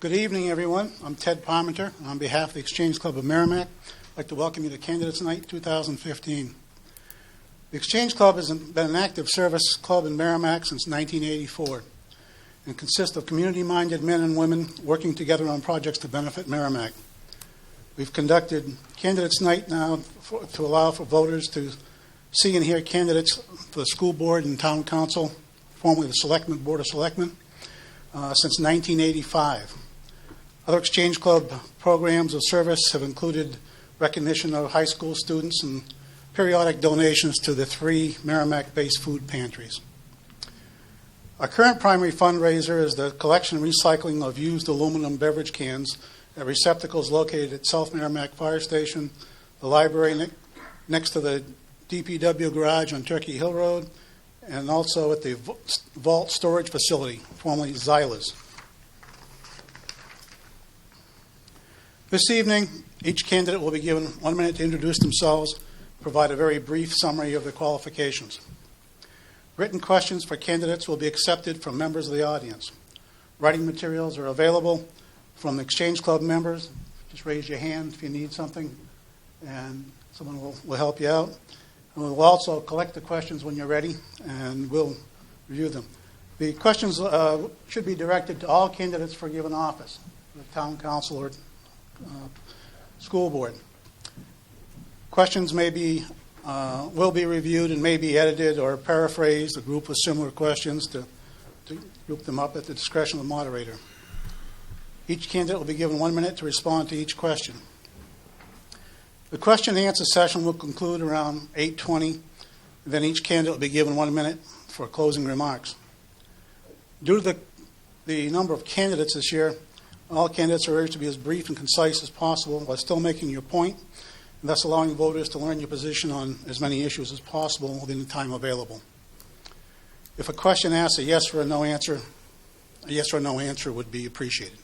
Good evening, everyone. I'm Ted Parmenter. On behalf of the Exchange Club of Merrimack, I'd like to welcome you to Candidates Night 2015. The Exchange Club has been an active service club in Merrimack since 1984 and consists of community-minded men and women working together on projects to benefit Merrimack. We've conducted Candidates Night now to allow for voters to see and hear candidates for the school board and town council, formerly the Board of Selectmen, since 1985. Other Exchange Club programs of service have included recognition of high school students and periodic donations to the 3 Merrimack-based food pantries. Our current primary fundraiser is the collection and recycling of used aluminum beverage cans at receptacles located at South Merrimack Fire Station, the library next to the DPW garage on Turkey Hill Road, and also at the vault storage facility, formerly Zyla's. This evening, each candidate will be given 1 minute to introduce themselves, provide a very brief summary of their qualifications. Written questions for candidates will be accepted from members of the audience. Writing materials are available from the Exchange Club members. Just raise your hand if you need something, and someone will help you out. And we'll also collect the questions when you're ready, and we'll review them. The questions should be directed to all candidates for a given office, the town council or school board. Questions will be reviewed and may be edited or paraphrased, a group of similar questions to group them up at the discretion of the moderator. Each candidate will be given 1 minute to respond to each question. The question and answer session will conclude around 8:20. Then each candidate will be given 1 minute for closing remarks. Due to the number of candidates this year, all candidates are urged to be as brief and concise as possible while still making your point, and thus allowing voters to learn your position on as many issues as possible within the time available. If a question asks a yes or a no answer would be appreciated.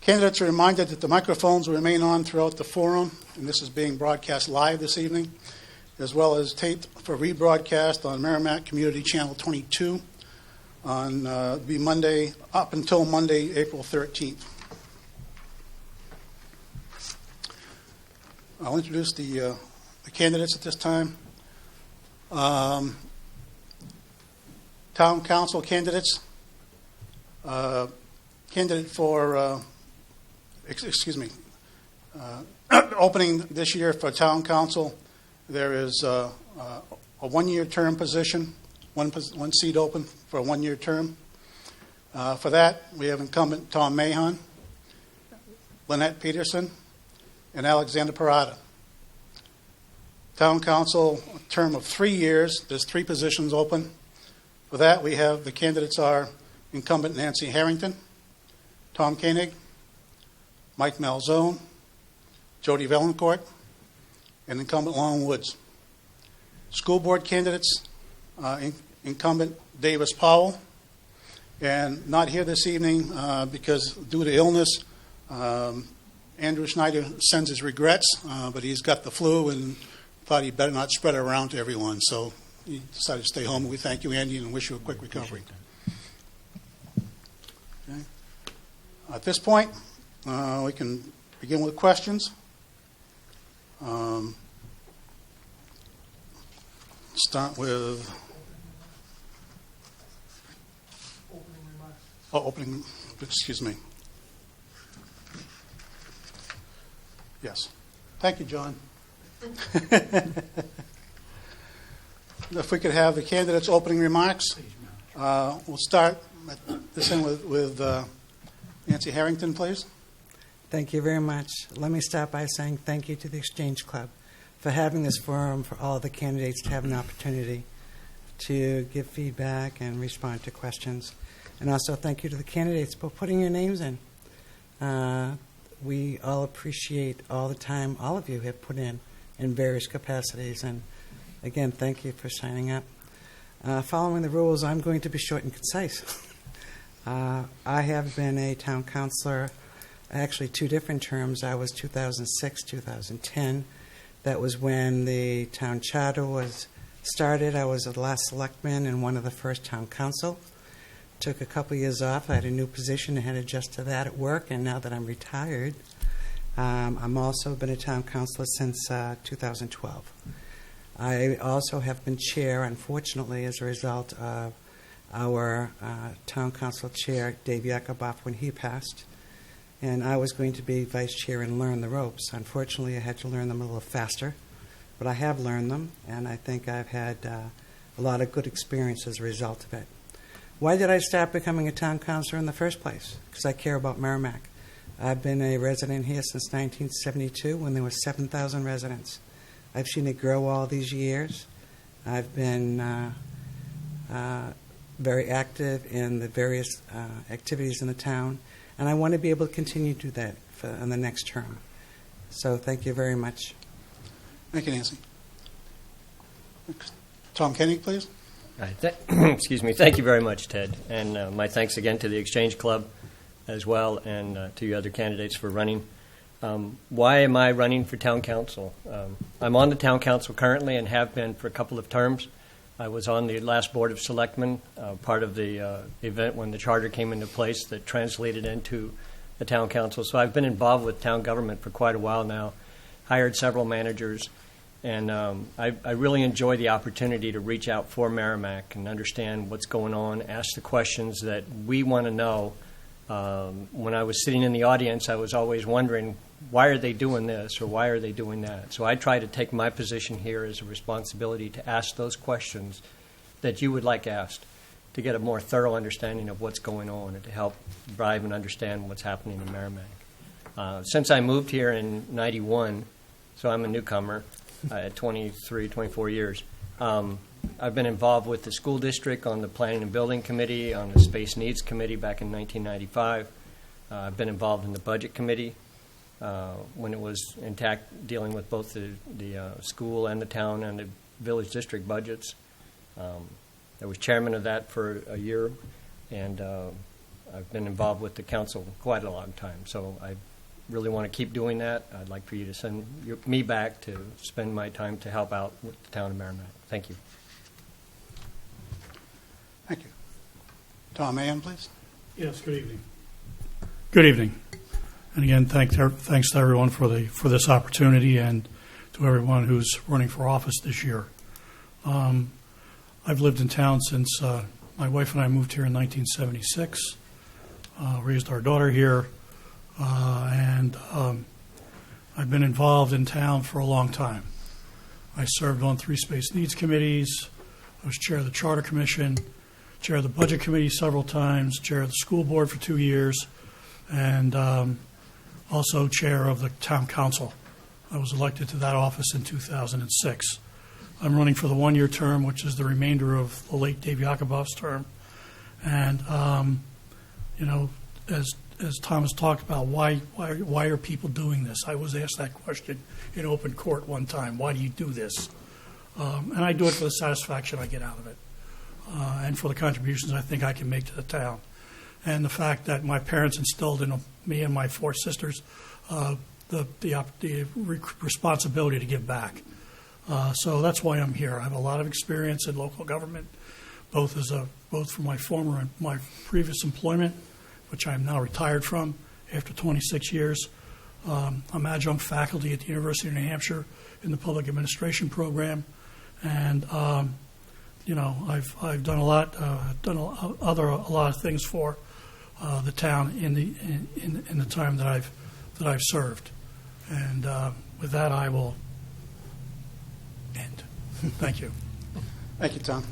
Candidates are reminded that the microphones will remain on throughout the forum, and this is being broadcast live this evening, as well as taped for rebroadcast on Merrimack Community Channel 22 on Monday, up until Monday, April 13th. I'll introduce the candidates at this time. Town council candidates. Candidate for opening this year for town council, there is a 1-year term position, one seat open for a 1-year term. For that, we have incumbent Tom Mahon, Lynette Peterson, and Alexander Parada. Town council, a term of 3 years. There's 3 positions open. For that, we have the candidates are incumbent Nancy Harrington, Tom Koenig, Mike Malzone, Jody Valancourt, and incumbent Long Woods. School board candidates, incumbent Davis Powell, and not here this evening because due to illness, Andrew Schneider sends his regrets, but he's got the flu and thought he'd better not spread it around to everyone, so he decided to stay home. We thank you, Andy, and wish you a quick recovery. Okay. At this point, we can begin with questions. Start with excuse me. Yes. Thank you, John. If we could have the candidates' opening remarks. We'll start this in with Nancy Harrington, please. Thank you very much. Let me start by saying thank you to the Exchange Club for having this forum for all of the candidates to have an opportunity to give feedback and respond to questions. And also thank you to the candidates for putting your names in. We all appreciate all the time all of you have put in various capacities. And again, thank you for signing up. Following the rules, I'm going to be short and concise. I have been a town councilor, actually 2 different terms. I was 2006, 2010. That was when the town charter was started. I was the last selectman and one of the first town council. took a couple years off. I had a new position and had to adjust to that at work, and now that I'm retired, I'm also been a town councilor since 2012. I also have been chair, unfortunately, as a result of our town council chair, Dave Yakuboff, when he passed. And I was going to be vice chair and learn the ropes. Unfortunately, I had to learn them a little faster, but I have learned them, and I think I've had a lot of good experience as a result of it. Why did I start becoming a town councilor in the first place? Because I care about Merrimack. I've been a resident here since 1972 when there were 7,000 residents. I've seen it grow all these years. I've been very active in the various activities in the town, and I want to be able to continue to do that in the next term. So thank you very much. Thank you, Nancy. Tom Koenig, please. Excuse me. Thank you very much, Ted. And my thanks again to the Exchange Club as well, and to you other candidates for running. Why am I running for town council? I'm on the town council currently and have been for a couple of terms. I was on the last Board of Selectmen, part of the event when the charter came into place that translated into the town council. So I've been involved with town government for quite a while now, hired several managers, and I really enjoy the opportunity to reach out for Merrimack and understand what's going on, ask the questions that we want to know. When I was sitting in the audience, I was always wondering, why are they doing this or why are they doing that? So I try to take my position here as a responsibility to ask those questions that you would like asked, to get a more thorough understanding of what's going on and to help drive and understand what's happening in Merrimack. Since I moved here in '91, so I'm a newcomer at 23, 24 years, I've been involved with the school district on the Planning and Building Committee, on the Space Needs Committee back in 1995. I've been involved in the Budget Committee when it was intact, dealing with both the school and the town and the village district budgets. I was chairman of that for a year, and I've been involved with the council quite a long time. So I really want to keep doing that. I'd like for you to send me back to spend my time to help out with the town of Merrimack. Thank you. Thank you. Tom Mahan, please. Yes, good evening. Good evening. And again, thanks to everyone for this opportunity and to everyone who's running for office this year. I've lived in town since my wife and I moved here in 1976, raised our daughter here, and I've been involved in town for a long time. I served on 3 Space Needs Committees. I was chair of the Charter Commission, chair of the Budget Committee several times, chair of the School Board for 2 years, and also chair of the Town Council. I was elected to that office in 2006. I'm running for the 1-year term, which is the remainder of the late Dave Yakuboff's term. And, as Thomas talked about, why are people doing this? I was asked that question in open court one time. Why do you do this? And I do it for the satisfaction I get out of it, and for the contributions I think I can make to the town. And the fact that my parents instilled in me and my 4 sisters the responsibility to give back. So that's why I'm here. I have a lot of experience in local government, both from my former and my previous employment, which I'm now retired from after 26 years. I'm adjunct faculty at the University of New Hampshire in the public administration program, and I've done a lot of things for the town in the time that I've served. And with that, I will end. Thank you. Thank you, Tom.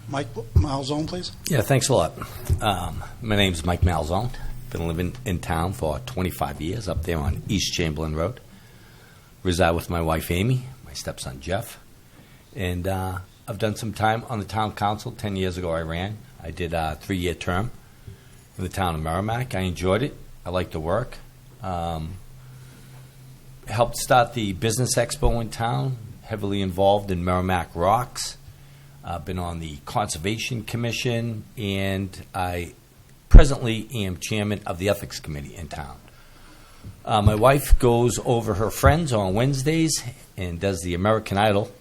Mike Malzone, please. Yeah, thanks a lot. My name's Mike Malzone. Been living in town for 25 years up there on East Chamberlain Road. Reside with my wife, Amy, my stepson, Jeff. And I've done some time on the town council. 10 years ago I ran. I did a 3-year term in the town of Merrimack. I enjoyed it. I liked the work. Helped start the business expo in town. Heavily involved in Merrimack Rocks. I've been on the Conservation Commission, and I presently am chairman of the Ethics Committee in town. My wife goes over her friends on Wednesdays and does the American Idol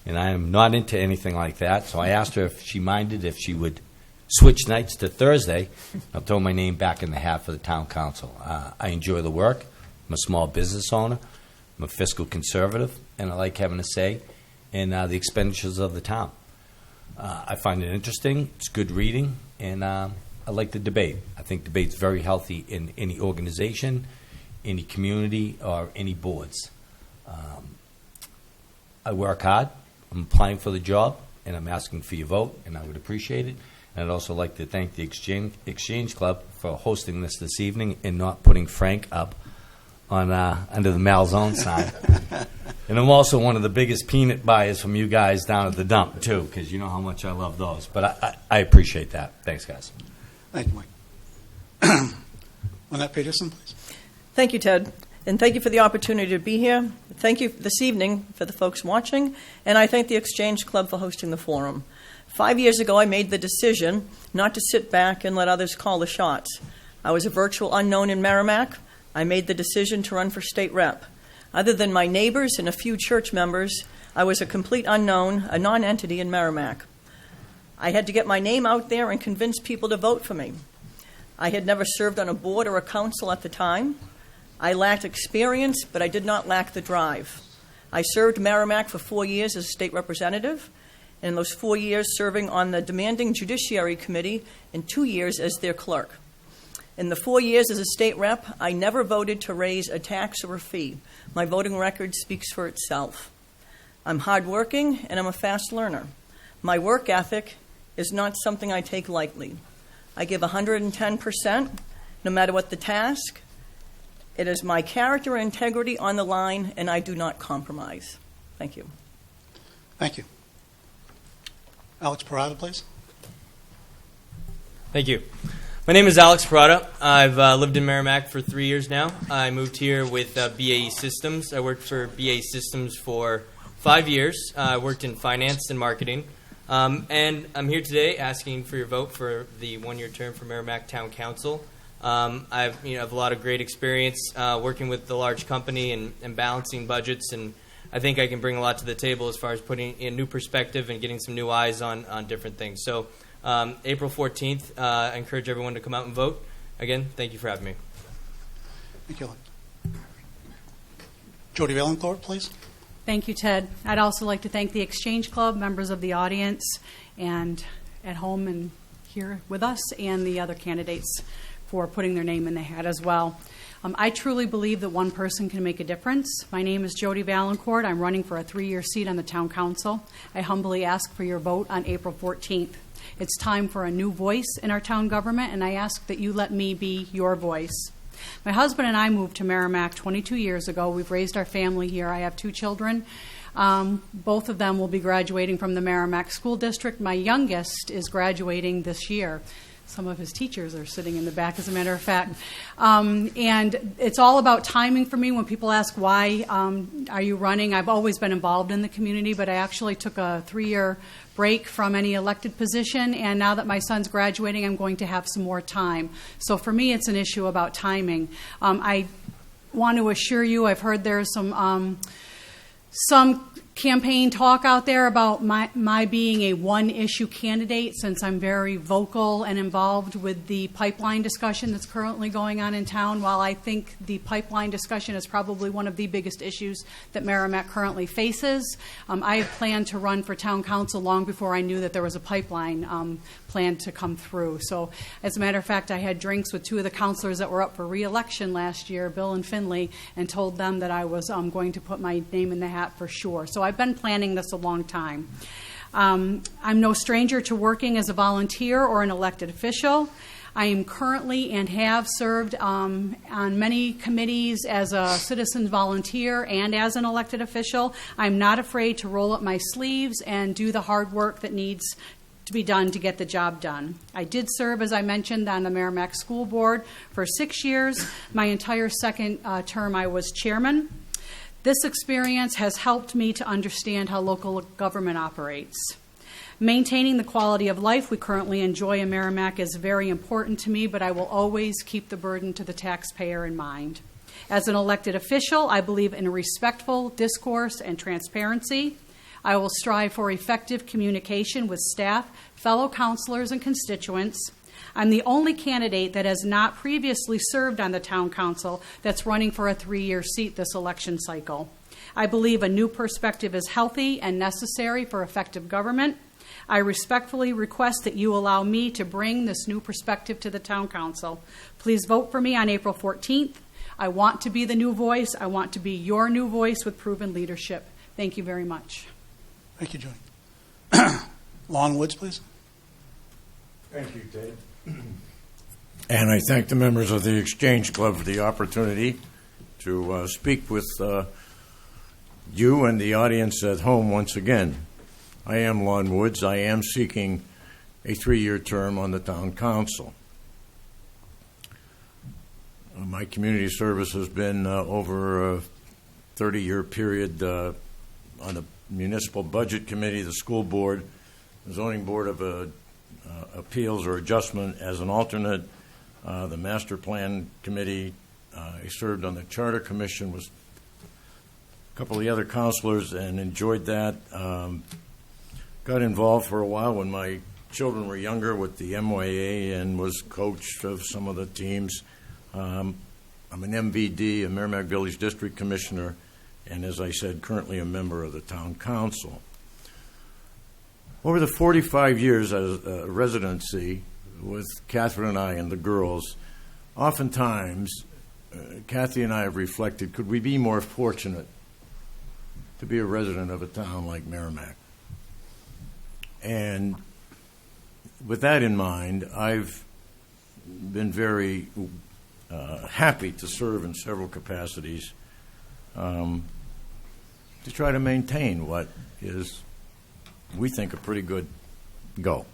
and I am not into anything like that. So I asked her if she minded if she would switch nights to Thursday. I'll throw my name back in the hat for the town council. I enjoy the work. I'm a small business owner. I'm a fiscal conservative, and I like having a say in the expenditures of the town. I find it interesting. It's good reading, and I like the debate. I think debate's very healthy in any organization, any community, or any boards. I work hard. I'm applying for the job, and I'm asking for your vote, and I would appreciate it. And I'd also like to thank the Exchange Club for hosting this evening and not putting Frank up on under the Malzone sign. And I'm also one of the biggest peanut buyers from you guys down at the dump, too, because you know how much I love those. But I appreciate that. Thanks, guys. Thank you, Mike. Lynette Peterson, please. Thank you, Ted, and thank you for the opportunity to be here. Thank you this evening for the folks watching, and I thank the Exchange Club for hosting the forum. 5 years ago, I made the decision not to sit back and let others call the shots. I was a virtual unknown in Merrimack. I made the decision to run for state rep. Other than my neighbors and a few church members, I was a complete unknown, a non-entity in Merrimack. I had to get my name out there and convince people to vote for me. I had never served on a board or a council at the time. I lacked experience, but I did not lack the drive. I served Merrimack for 4 years as a state representative, and in those 4 years serving on the demanding Judiciary Committee and 2 years as their clerk. In the 4 years as a state rep, I never voted to raise a tax or a fee. My voting record speaks for itself. I'm hardworking and I'm a fast learner. My work ethic is not something I take lightly. I give 110%, no matter what the task. It is my character and integrity on the line, and I do not compromise. Thank you. Thank you. Alex Parada, please. Thank you. My name is Alex Parada. I've lived in Merrimack for 3 years now. I moved here with BAE Systems. I worked for BAE Systems for 5 years. I worked in finance and marketing. And I'm here today asking for your vote for the one-year term for Merrimack Town Council. I have a lot of great experience working with the large company and balancing budgets, and I think I can bring a lot to the table as far as putting in new perspective and getting some new eyes on different things. So April 14th, I encourage everyone to come out and vote. Again, thank you for having me. Thank you. Jody Valencourt, please. Thank you, Ted. I'd also like to thank the Exchange Club, members of the audience, and at home and here with us, and the other candidates for putting their name in the hat as well. I truly believe that one person can make a difference. My name is Jody Valencourt. I'm running for a 3-year seat on the Town Council. I humbly ask for your vote on April 14th. It's time for a new voice in our town government, and I ask that you let me be your voice. My husband and I moved to Merrimack 22 years ago. We've raised our family here. I have 2 children. Both of them will be graduating from the Merrimack School District. My youngest is graduating this year. Some of his teachers are sitting in the back, as a matter of fact. And it's all about timing for me. When people ask, why are you running? I've always been involved in the community, but I actually took a 3-year break from any elected position, and now that my son's graduating, I'm going to have some more time. So for me, it's an issue about timing. I want to assure you, I've heard there's some campaign talk out there about my being a one-issue candidate, since I'm very vocal and involved with the pipeline discussion that's currently going on in town. While I think the pipeline discussion is probably one of the biggest issues that Merrimack currently faces, I have planned to run for town council long before I knew that there was a pipeline planned to come through. So as a matter of fact, I had drinks with 2 of the councilors that were up for re-election last year, Bill and Finley, and told them that I was going to put my name in the hat for sure. So I've been planning this a long time. I'm no stranger to working as a volunteer or an elected official. I am currently and have served on many committees as a citizen volunteer and as an elected official. I'm not afraid to roll up my sleeves and do the hard work that needs to be done to get the job done. I did serve, as I mentioned, on the Merrimack School Board for 6 years. My entire second term, I was chairman. This experience has helped me to understand how local government operates. Maintaining the quality of life we currently enjoy in Merrimack is very important to me, but I will always keep the burden to the taxpayer in mind. As an elected official, I believe in a respectful discourse and transparency. I will strive for effective communication with staff, fellow counselors, and constituents. I'm the only candidate that has not previously served on the town council that's running for a 3-year seat this election cycle. I believe a new perspective is healthy and necessary for effective government. I respectfully request that you allow me to bring this new perspective to the town council. Please vote for me on April 14th. I want to be the new voice. I want to be your new voice with proven leadership. Thank you very much. Thank you, Jody. Lon Woods, please. Thank you, Ted. And I thank the members of the Exchange Club for the opportunity to speak with you and the audience at home once again. I am Lon Woods. I am seeking a 3-year term on the town council. My community service has been over a 30-year period on the Municipal Budget Committee, the School Board, the Zoning Board of Appeals or Adjustment as an alternate, the Master Plan Committee. I served on the Charter Commission with a couple of the other counselors and enjoyed that. Got involved for a while when my children were younger with the MYA and was coach of some of the teams. I'm an MVD, a Merrimack Village District Commissioner, and as I said, currently a member of the Town Council. Over the 45 years as a residency with Catherine and I and the girls, oftentimes Kathy and I have reflected, could we be more fortunate to be a resident of a town like Merrimack? And with that in mind, I've been very happy to serve in several capacities to try to maintain what is, we think, a pretty good goal.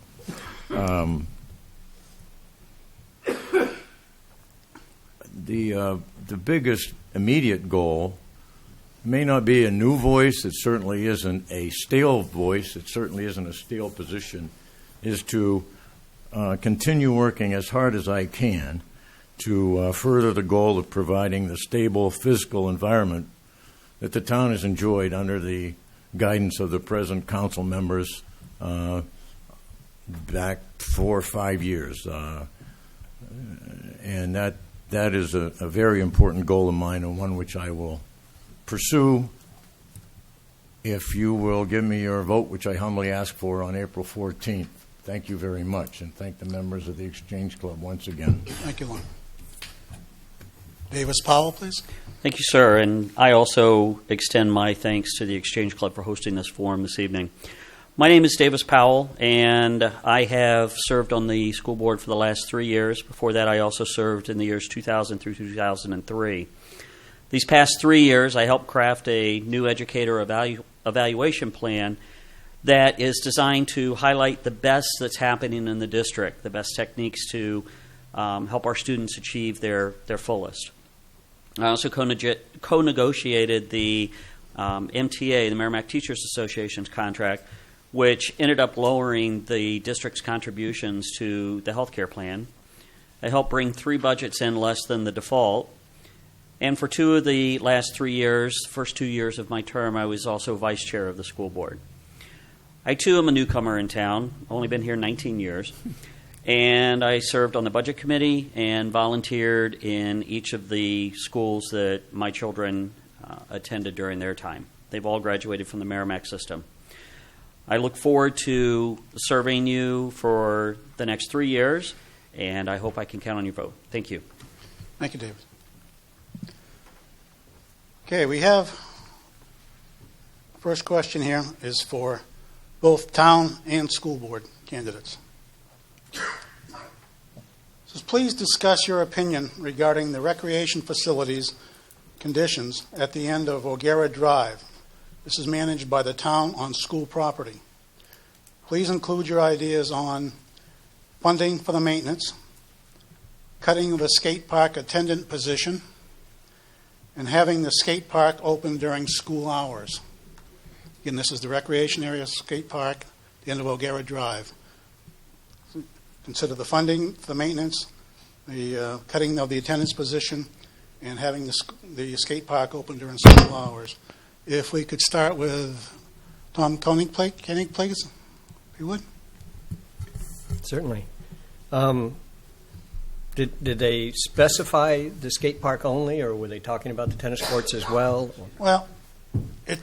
The biggest immediate goal may not be a new voice. It certainly isn't a stale voice. It certainly isn't a stale position, is to continue working as hard as I can to further the goal of providing the stable physical environment that the town has enjoyed under the guidance of the present council members back 4 or 5 years. And that is a very important goal of mine, and one which I will pursue if you will give me your vote, which I humbly ask for on April 14th. Thank you very much, and thank the members of the Exchange Club once again. Thank you, Lon. Davis Powell, please. Thank you, sir. And I also extend my thanks to the Exchange Club for hosting this forum this evening. My name is Davis Powell, and I have served on the school board for the last 3 years. Before that, I also served in the years 2000 through 2003. These past 3 years, I helped craft a new educator evaluation plan that is designed to highlight the best that's happening in the district, the best techniques to help our students achieve their fullest. I also co-negotiated the MTA, the Merrimack Teachers Association's contract, which ended up lowering the district's contributions to the health care plan. I helped bring 3 budgets in less than the default. And for 2 of the last 3 years, first 2 years of my term, I was also vice chair of the school board. I, too, am a newcomer in town. I've only been here 19 years. And I served on the budget committee and volunteered in each of the schools that my children attended during their time. They've all graduated from the Merrimack system. I look forward to serving you for the next 3 years, and I hope I can count on your vote. Thank you. Thank you, David. Okay, we have, first question here is for both town and school board candidates. It says, please discuss your opinion regarding the recreation facilities conditions at the end of O'Gara Drive. This is managed by the town on school property. Please include your ideas on funding for the maintenance, cutting of the skate park attendant position, and having the skate park open during school hours. Again, this is the recreation area skate park at the end of O'Gara Drive. Consider the funding for the maintenance, the cutting of the attendance position, and having the skate park open during school hours. If we could start with Tom Koenig, please, if you would. Certainly. Did they specify the skate park only, or were they talking about the tennis courts as well? Well, it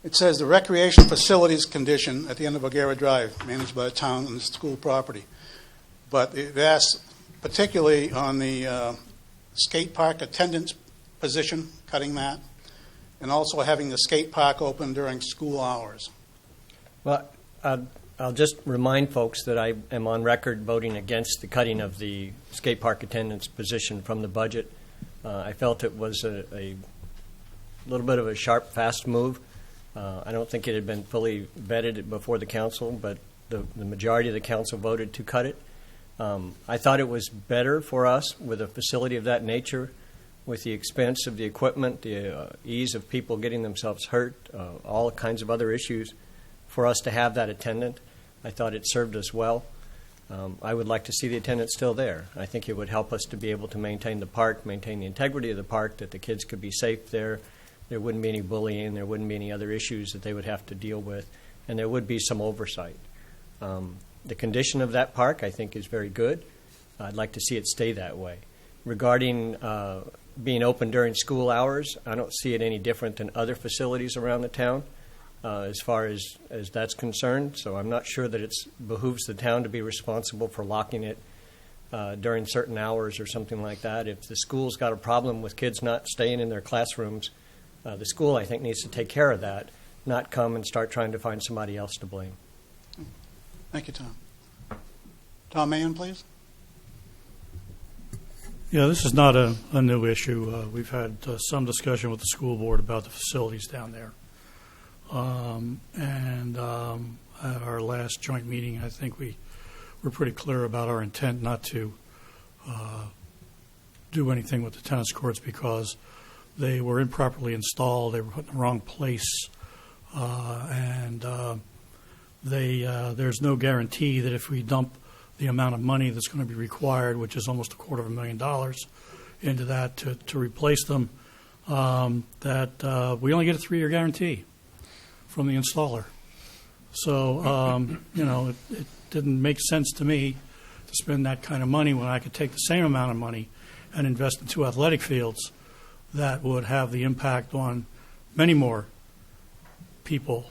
it says the recreation facilities condition at the end of O'Gara Drive, managed by the town and the school property. But it asks particularly on the skate park attendance position, cutting that, and also having the skate park open during school hours. Well, I'll just remind folks that I am on record voting against the cutting of the skate park attendance position from the budget. I felt it was a little bit of a sharp, fast move. I don't think it had been fully vetted before the council, but the majority of the council voted to cut it. I thought it was better for us with a facility of that nature, with the expense of the equipment, the ease of people getting themselves hurt, all kinds of other issues, for us to have that attendant. I thought it served us well. I would like to see the attendant still there. I think it would help us to be able to maintain the park, maintain the integrity of the park, that the kids could be safe there. There wouldn't be any bullying. There wouldn't be any other issues that they would have to deal with. And there would be some oversight. The condition of that park, I think, is very good. I'd like to see it stay that way. Regarding being open during school hours, I don't see it any different than other facilities around the town as far as that's concerned. So I'm not sure that it behooves the town to be responsible for locking it during certain hours or something like that. If the school's got a problem with kids not staying in their classrooms, the school, I think, needs to take care of that, not come and start trying to find somebody else to blame. Thank you, Tom. Tom Mahan, please. Yeah, this is not a new issue. We've had some discussion with the school board about the facilities down there. And at our last joint meeting, I think we were pretty clear about our intent not to do anything with the tennis courts because they were improperly installed. They were put in the wrong place. There's no guarantee that if we dump the amount of money that's going to be required, which is almost $250,000, into that to replace them, that we only get a 3-year guarantee from the installer. So, it didn't make sense to me to spend that kind of money when I could take the same amount of money and invest in 2 athletic fields that would have the impact on many more people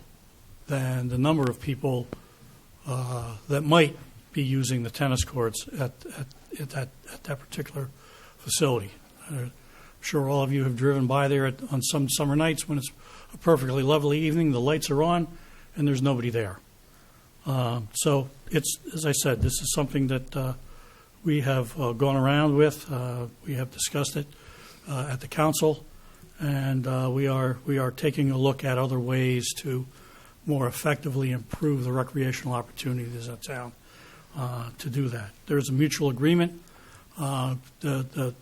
than the number of people that might be using the tennis courts at that particular facility. I'm sure all of you have driven by there on some summer nights when it's a perfectly lovely evening, the lights are on, and there's nobody there. So it's, as I said, this is something that we have gone around with. We have discussed it at the council, and we are taking a look at other ways to more effectively improve the recreational opportunities in town to do that. There's a mutual agreement. The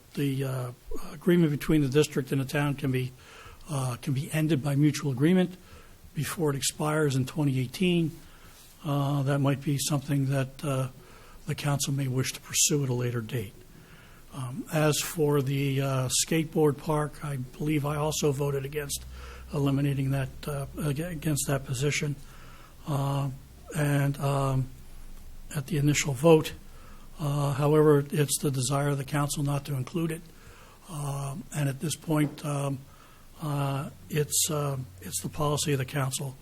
agreement between the district and the town can be ended by mutual agreement before it expires in 2018. That might be something that the council may wish to pursue at a later date. As for the skateboard park, I believe I also voted against eliminating that, against that position. And at the initial vote, however, it's the desire of the council not to include it. And at this point, it's the policy of the council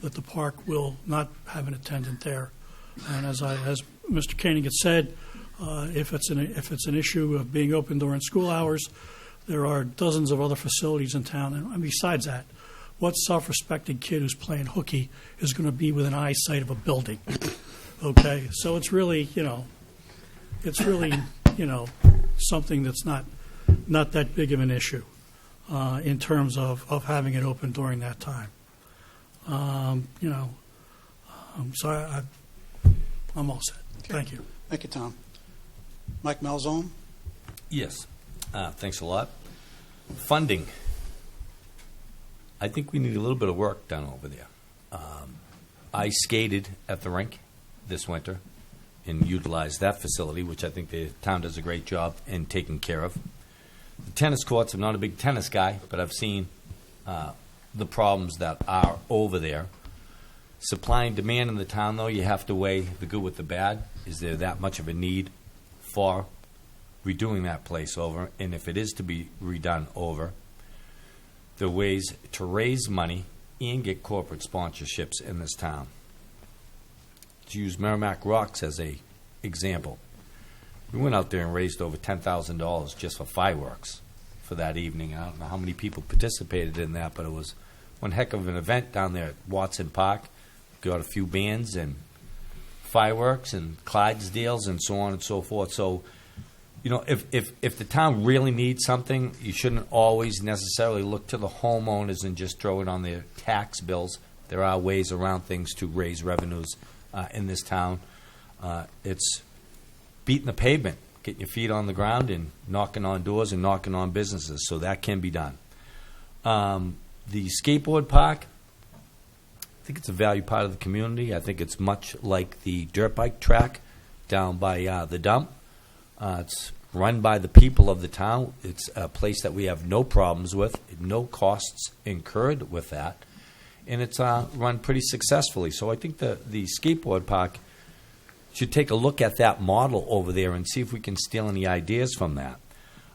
that the park will not have an attendant there. And as Mr. Koenig had said, if it's an issue of being open during school hours, there are dozens of other facilities in town. And besides that, what self-respecting kid who's playing hooky is going to be within eyesight of a building? Okay, so it's really, something that's not that big of an issue in terms of having it open during that time. So I'm all set. Okay. Thank you. Thank you, Tom. Mike Malzone. Yes. Thanks a lot. Funding. I think we need a little bit of work done over there. I skated at the rink this winter and utilized that facility, which I think the town does a great job in taking care of. The tennis courts, I'm not a big tennis guy, but I've seen the problems that are over there. Supply and demand in the town, though, you have to weigh the good with the bad. Is there that much of a need for redoing that place over? And if it is to be redone over, there are ways to raise money and get corporate sponsorships in this town. To use Merrimack Rocks as a example, we went out there and raised over $10,000 just for fireworks for that evening. I don't know how many people participated in that, but it was one heck of an event down there at Watson Park. Got a few bands and fireworks and Clydesdales and so on and so forth. So, you know, if the town really needs something, you shouldn't always necessarily look to the homeowners and just throw it on their tax bills. There are ways around things to raise revenues in this town. It's beating the pavement, getting your feet on the ground and knocking on doors and knocking on businesses. So that can be done. The skateboard park, I think it's a valued part of the community. I think it's much like the dirt bike track down by the dump. It's run by the people of the town. It's a place that we have no problems with, no costs incurred with that, and it's run pretty successfully. So I think the skateboard park should take a look at that model over there and see if we can steal any ideas from that.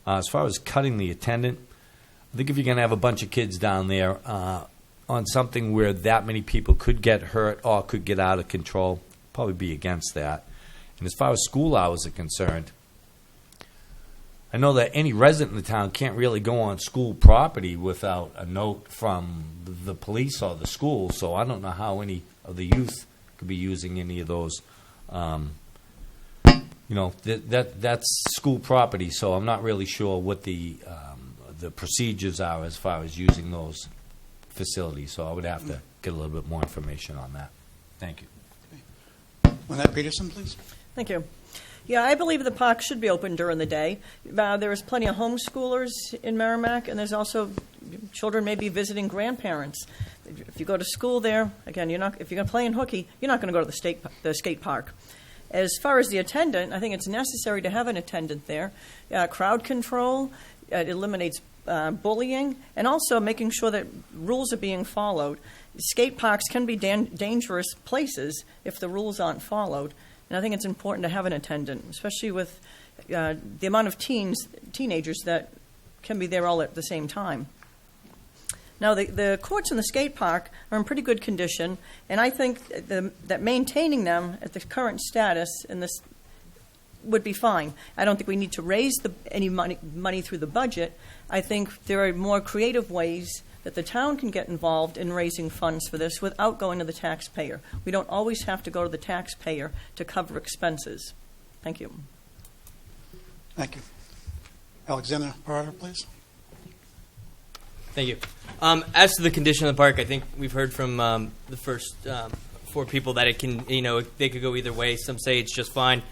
As far as cutting the attendant, I think if you're going to have a bunch of kids down there on something where that many people could get hurt or could get out of control, probably be against that. And as far as school hours are concerned, I know that any resident in the town can't really go on school property without a note from the police or the school, so I don't know how any of the youth could be using any of those. That's school property, so I'm not really sure what the procedures are as far as using those facilities, so I would have to get a little bit more information on that. Thank you. Lynette Peterson, please. Thank you. Yeah, I believe the park should be open during the day. There is plenty of homeschoolers in Merrimack, and there's also children maybe visiting grandparents. If you go to school there, again, if you're going to play in hooky, you're not going to go to the skate park. As far as the attendant, I think it's necessary to have an attendant there. Crowd control, it eliminates bullying, and also making sure that rules are being followed. Skate parks can be dangerous places if the rules aren't followed. And I think it's important to have an attendant, especially with the amount of teenagers that can be there all at the same time. Now, the courts in the skate park are in pretty good condition, and I think that maintaining them at the current status in this would be fine. I don't think we need to raise any money through the budget. I think there are more creative ways that the town can get involved in raising funds for this without going to the taxpayer. We don't always have to go to the taxpayer to cover expenses. Thank you. Thank you. Alexander Parada, please. Thank you. As to the condition of the park, I think we've heard from the first four people that it can, they could go either way. Some say it's just fine.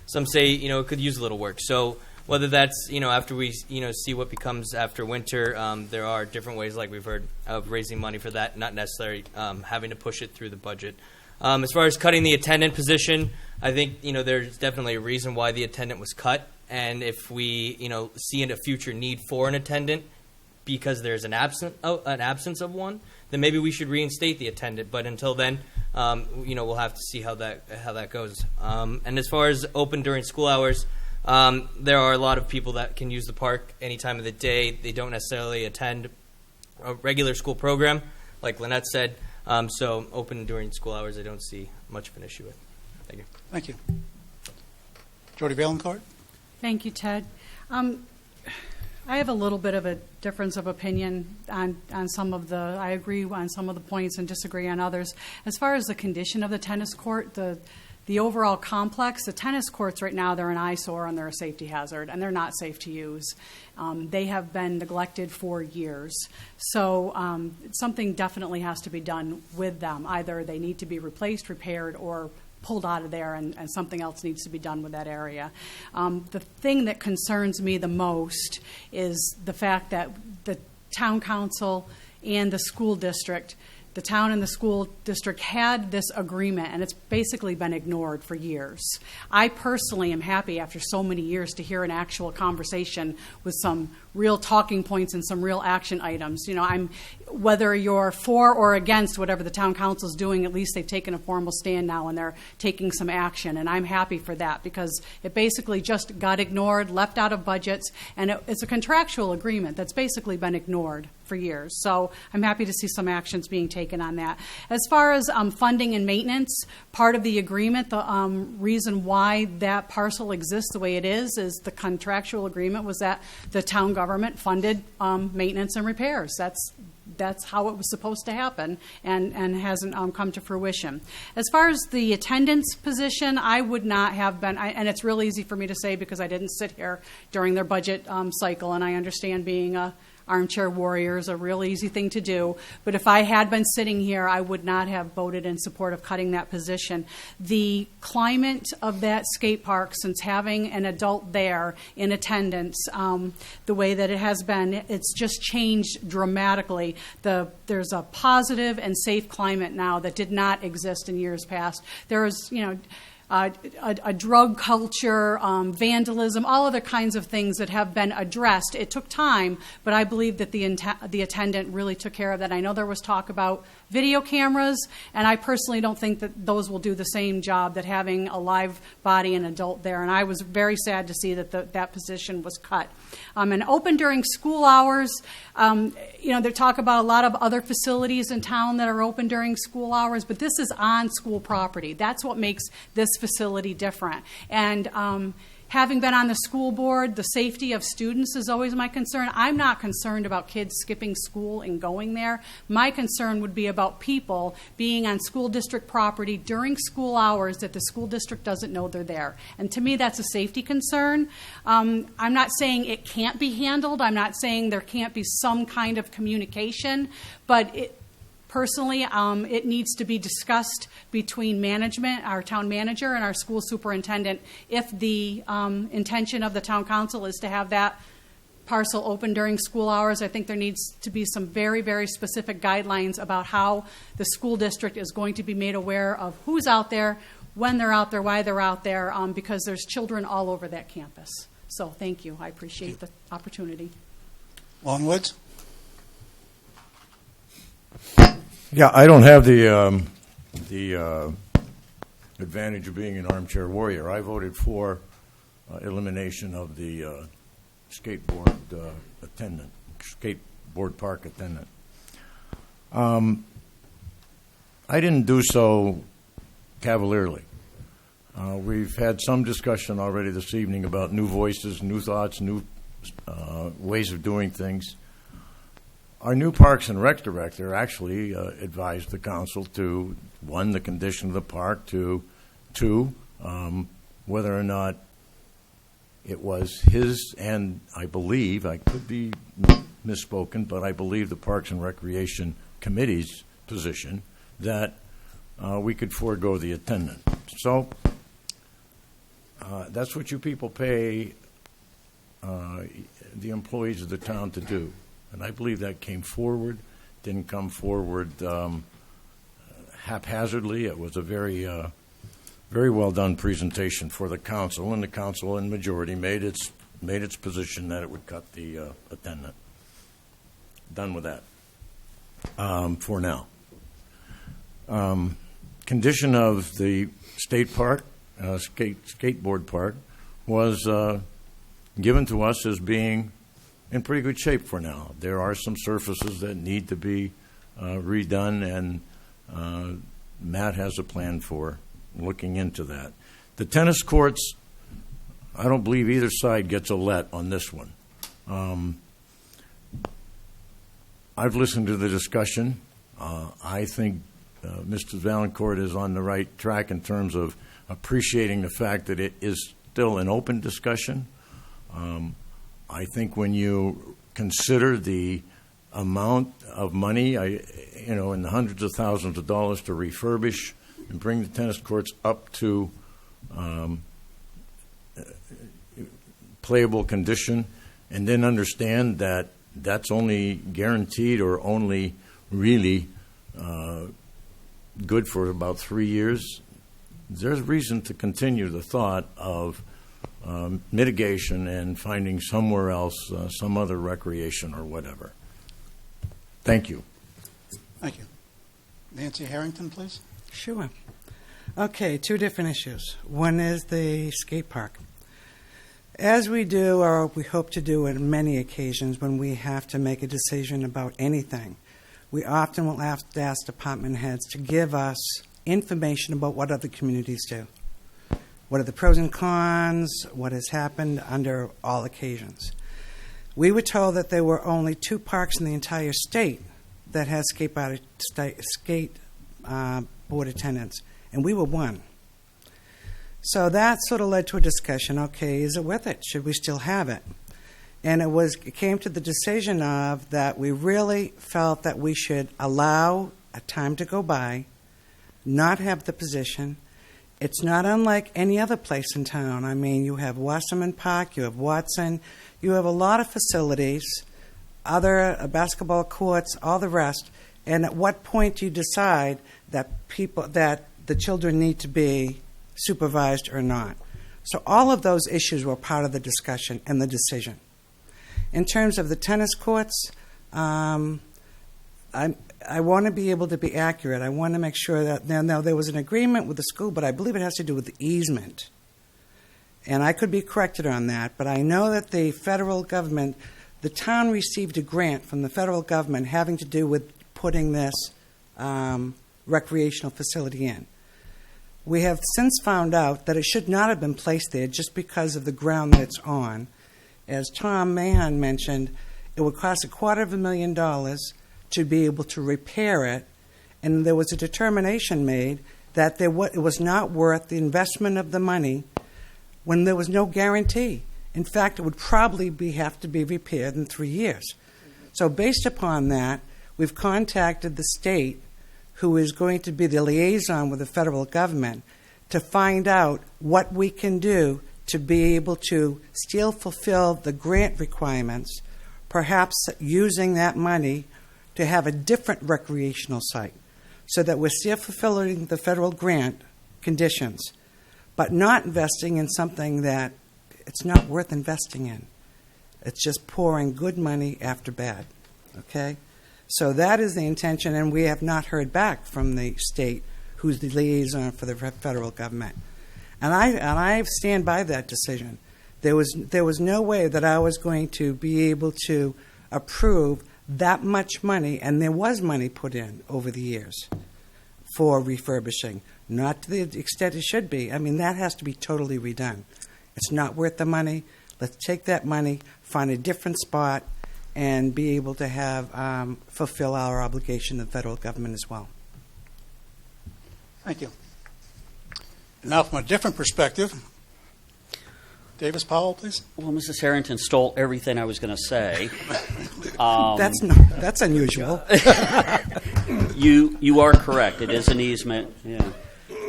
Some say, it could use a little work. So whether that's, after we, see what becomes after winter, there are different ways, like we've heard, of raising money for that, not necessarily having to push it through the budget. As far as cutting the attendant position, I think, there's definitely a reason why the attendant was cut. And if we, see in a future need for an attendant because there's an absence of one, then maybe we should reinstate the attendant. But until then, we'll have to see how that goes. And as far as open during school hours, there are a lot of people that can use the park any time of the day. They don't necessarily attend a regular school program, like Lynette said. So open during school hours, I don't see much of an issue with. Thank you. Thank you. Jody Valencourt. Thank you, Ted. I have a little bit of a difference of opinion on some of I agree on some of the points and disagree on others. As far as the condition of the tennis court, the overall complex, the tennis courts right now, they're an eyesore and they're a safety hazard, and they're not safe to use. They have been neglected for years. So something definitely has to be done with them. Either they need to be replaced, repaired, or pulled out of there, and something else needs to be done with that area. The thing that concerns me the most is the fact that the town council and the school district, the town and the school district had this agreement, and it's basically been ignored for years. I personally am happy after so many years to hear an actual conversation with some real talking points and some real action items. whether you're for or against whatever the town council is doing, at least they've taken a formal stand now and they're taking some action. And I'm happy for that because it basically just got ignored, left out of budgets, and it's a contractual agreement that's basically been ignored for years. So I'm happy to see some actions being taken on that. As far as funding and maintenance, part of the agreement, the reason why that parcel exists the way it is the contractual agreement was that the town government funded maintenance and repairs. That's how it was supposed to happen, and hasn't come to fruition. As far as the attendance position, I would not have been, and it's real easy for me to say because I didn't sit here during their budget cycle, and I understand being a armchair warrior is a real easy thing to do. But if I had been sitting here, I would not have voted in support of cutting that position. The climate of that skate park, since having an adult there in attendance, the way that it has been, it's just changed dramatically. There's a positive and safe climate now that did not exist in years past. There is, a drug culture, vandalism, all other kinds of things that have been addressed. It took time, but I believe that the attendant really took care of that. I know there was talk about video cameras, and I personally don't think that those will do the same job that having a live body and adult there. And I was very sad to see that that position was cut. And open during school hours, they talk about a lot of other facilities in town that are open during school hours, but this is on school property. That's what makes this facility different. And having been on the school board, the safety of students is always my concern. I'm not concerned about kids skipping school and going there. My concern would be about people being on school district property during school hours that the school district doesn't know they're there. And to me, that's a safety concern. I'm not saying it can't be handled. I'm not saying there can't be some kind of communication, but personally, it needs to be discussed between management, our town manager, and our school superintendent. If the intention of the town council is to have that parcel open during school hours, I think there needs to be some very, very specific guidelines about how the school district is going to be made aware of who's out there, when they're out there, why they're out there, because there's children all over that campus. So thank you. I appreciate the opportunity. Lon Woods? Yeah, I don't have the advantage of being an armchair warrior. I voted for elimination of the skateboard park attendant. I didn't do so cavalierly. We've had some discussion already this evening about new voices, new thoughts, new ways of doing things. Our new Parks and Rec director actually advised the council to, one, the condition of the park, two, whether or not it was his, and I believe, I could be misspoken, but I believe the Parks and Recreation Committee's position that we could forego the attendant. So that's what you people pay the employees of the town to do. And I believe that came forward, didn't come forward haphazardly. It was a very well done presentation for the council, and the council in majority made its position that it would cut the attendant. Done with that for now. Condition of the state park, skateboard park, was given to us as being in pretty good shape for now. There are some surfaces that need to be redone, and Matt has a plan for looking into that. The tennis courts, I don't believe either side gets a let on this one. I've listened to the discussion. I think Mr. Valancourt is on the right track in terms of appreciating the fact that it is still an open discussion. I think when you consider the amount of money, in the hundreds of thousands of dollars to refurbish and bring the tennis courts up to playable condition, and then understand that that's only guaranteed or only really good for about 3 years, there's reason to continue the thought of mitigation and finding somewhere else some other recreation or whatever. Thank you. Thank you. Nancy Harrington, please. Sure. Okay, two different issues. One is the skate park. As we do, or we hope to do on many occasions when we have to make a decision about anything, we often will have to ask department heads to give us information about what other communities do. What are the pros and cons? What has happened under all occasions? We were told that there were only 2 parks in the entire state that had skateboard attendants, and we were one. So that sort of led to a discussion. Okay, is it worth it? Should we still have it? And it came to the decision of that we really felt that we should allow a time to go by, not have the position. It's not unlike any other place in town. I mean, you have Wasserman Park, you have Watson, you have a lot of facilities, other basketball courts, all the rest. And at what point do you decide that the children need to be supervised or not? So all of those issues were part of the discussion and the decision. In terms of the tennis courts, I want to be able to be accurate. I want to make sure that now there was an agreement with the school, but I believe it has to do with the easement. And I could be corrected on that, but I know that the federal government, the town received a grant from the federal government having to do with putting this recreational facility in. We have since found out that it should not have been placed there just because of the ground that it's on. As Tom Mahan mentioned, it would cost $250,000 to be able to repair it, and there was a determination made that it was not worth the investment of the money when there was no guarantee. In fact, it would probably have to be repaired in 3 years. So based upon that, we've contacted the state, who is going to be the liaison with the federal government, to find out what we can do to be able to still fulfill the grant requirements, perhaps using that money to have a different recreational site, so that we're still fulfilling the federal grant conditions, but not investing in something that it's not worth investing in. It's just pouring good money after bad, okay? So that is the intention, and we have not heard back from the state, who's the liaison for the federal government. And I stand by that decision. There was no way that I was going to be able to approve that much money, and there was money put in over the years for refurbishing, not to the extent it should be. I mean, that has to be totally redone. It's not worth the money. Let's take that money, find a different spot, and be able to have fulfill our obligation to the federal government as well. Thank you. Now, from a different perspective, Davis Powell, please. Well, Mrs. Harrington stole everything I was going to say. That's unusual. You are correct. It is an easement. Yeah.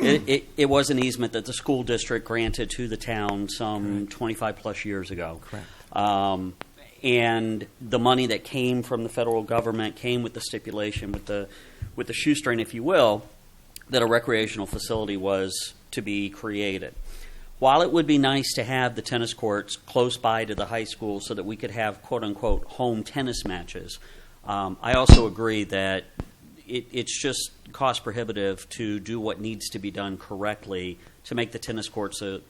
It was an easement that the school district granted to the town some 25 plus years ago. Correct. And the money that came from the federal government came with the stipulation, with the shoestring, if you will, that a recreational facility was to be created. While it would be nice to have the tennis courts close by to the high school so that we could have quote-unquote home tennis matches, I also agree that it's just cost prohibitive to do what needs to be done correctly to make the tennis courts a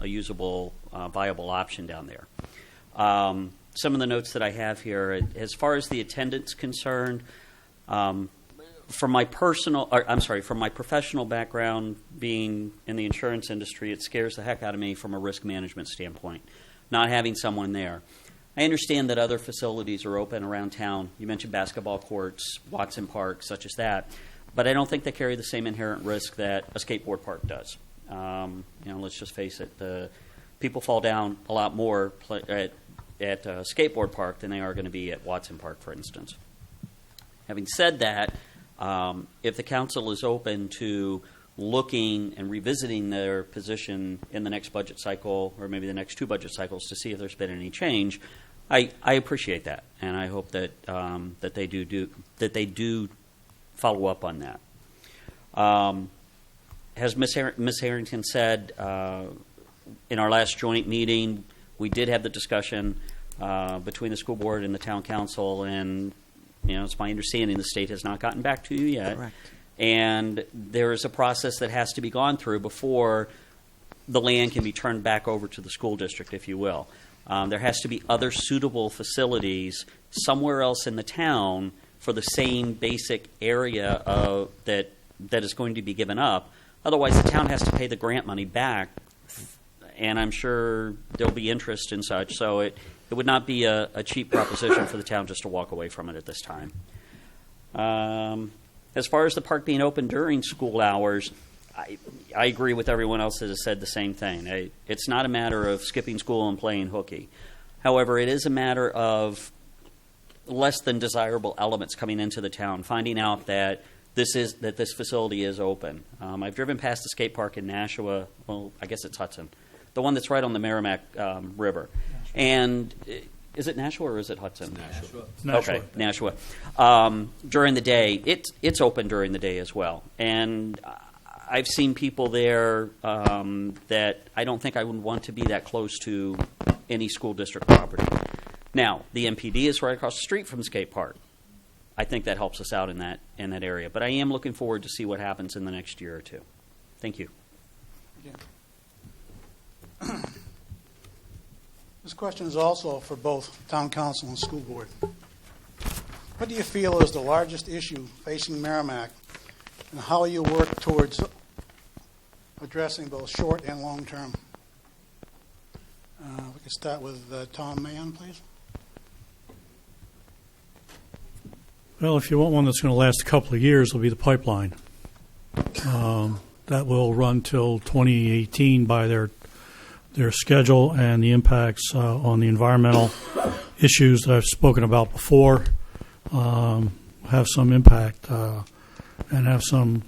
usable, viable option down there. Some of the notes that I have here, as far as the attendance concerned, from my professional background, being in the insurance industry, it scares the heck out of me from a risk management standpoint, not having someone there. I understand that other facilities are open around town. You mentioned basketball courts, Watson Park, such as that, but I don't think they carry the same inherent risk that a skateboard park does. Let's just face it, the people fall down a lot more at a skateboard park than they are going to be at Watson Park, for instance. Having said that, if the council is open to looking and revisiting their position in the next budget cycle, or maybe the next 2 budget cycles, to see if there's been any change, I appreciate that, and I hope that that they do follow up on that. As Ms. Harrington said, in our last joint meeting, we did have the discussion between the school board and the town council, and It's my understanding the state has not gotten back to you yet. Correct. And there is a process that has to be gone through before the land can be turned back over to the school district, if you will. There has to be other suitable facilities somewhere else in the town for the same basic area that is going to be given up. Otherwise, the town has to pay the grant money back, and I'm sure there'll be interest in such. So it would not be a cheap proposition for the town just to walk away from it at this time. As far as the park being open during school hours, I agree with everyone else that has said the same thing. It's not a matter of skipping school and playing hooky. However, it is a matter of less than desirable elements coming into the town, finding out that this facility is open. I've driven past the skate park in Nashua. Well, I guess it's Hudson, the one that's right on the Merrimack River. And is it Nashua or is it Hudson? Nashua. Okay, Nashua. During the day, it's open during the day as well. And I've seen people there that I don't think I would want to be that close to any school district property. Now, the MPD is right across the street from the skate park. I think that helps us out in that area. But I am looking forward to see what happens in the next year or two. Thank you. Yeah. This question is also for both town council and school board. What do you feel is the largest issue facing Merrimack, and how you work towards addressing both short and long term? We can start with Tom Mahan, please. Well, if you want one that's going to last a couple of years, it'll be the pipeline. That will run till 2018 by their schedule, and the impacts on the environmental issues that I've spoken about before have some impact and have some.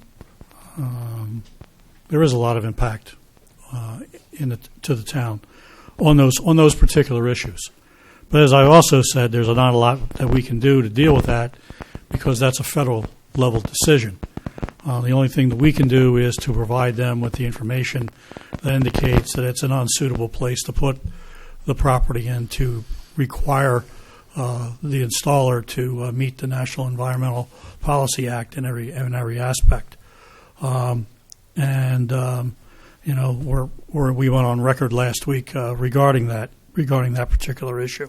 There is a lot of impact to the town on those particular issues. But as I also said, there's not a lot that we can do to deal with that because that's a federal level decision. The only thing that we can do is to provide them with the information that indicates that it's an unsuitable place to put the property in, to require the installer to meet the National Environmental Policy Act in every aspect. We went on record last week regarding that particular issue.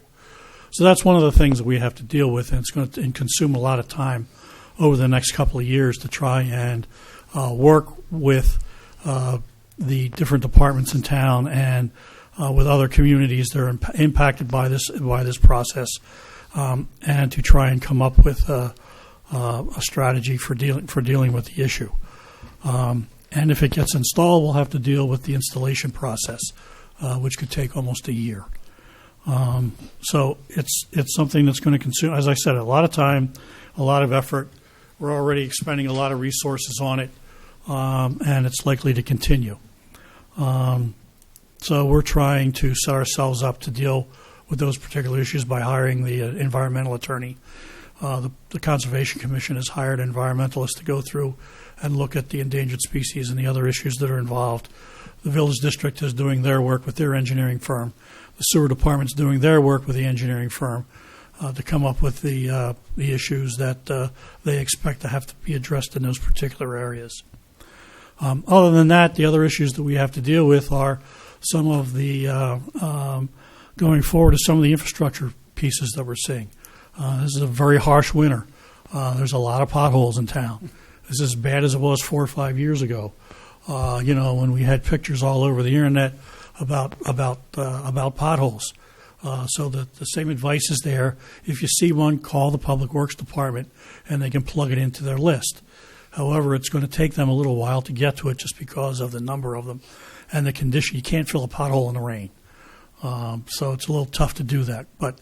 So that's one of the things that we have to deal with, and it's going to consume a lot of time over the next couple of years to try and work with the different departments in town and with other communities that are impacted by this process, and to try and come up with a strategy for dealing with the issue. And if it gets installed, we'll have to deal with the installation process, which could take almost a year. So it's something that's going to consume, as I said, a lot of time, a lot of effort. We're already expending a lot of resources on it, and it's likely to continue. So we're trying to set ourselves up to deal with those particular issues by hiring the environmental attorney. The Conservation Commission has hired environmentalists to go through and look at the endangered species and the other issues that are involved. The Village District is doing their work with their engineering firm. The Sewer Department's doing their work with the engineering firm to come up with the issues that they expect to have to be addressed in those particular areas. Other than that, the other issues that we have to deal with are some of the going forward to some of the infrastructure pieces that we're seeing. This is a very harsh winter. There's a lot of potholes in town. This is as bad as it was 4 or 5 years ago. When we had pictures all over the internet about potholes. So the same advice is there. If you see one, call the Public Works Department, and they can plug it into their list. However, it's going to take them a little while to get to it just because of the number of them and the condition. You can't fill a pothole in the rain. So it's a little tough to do that. But,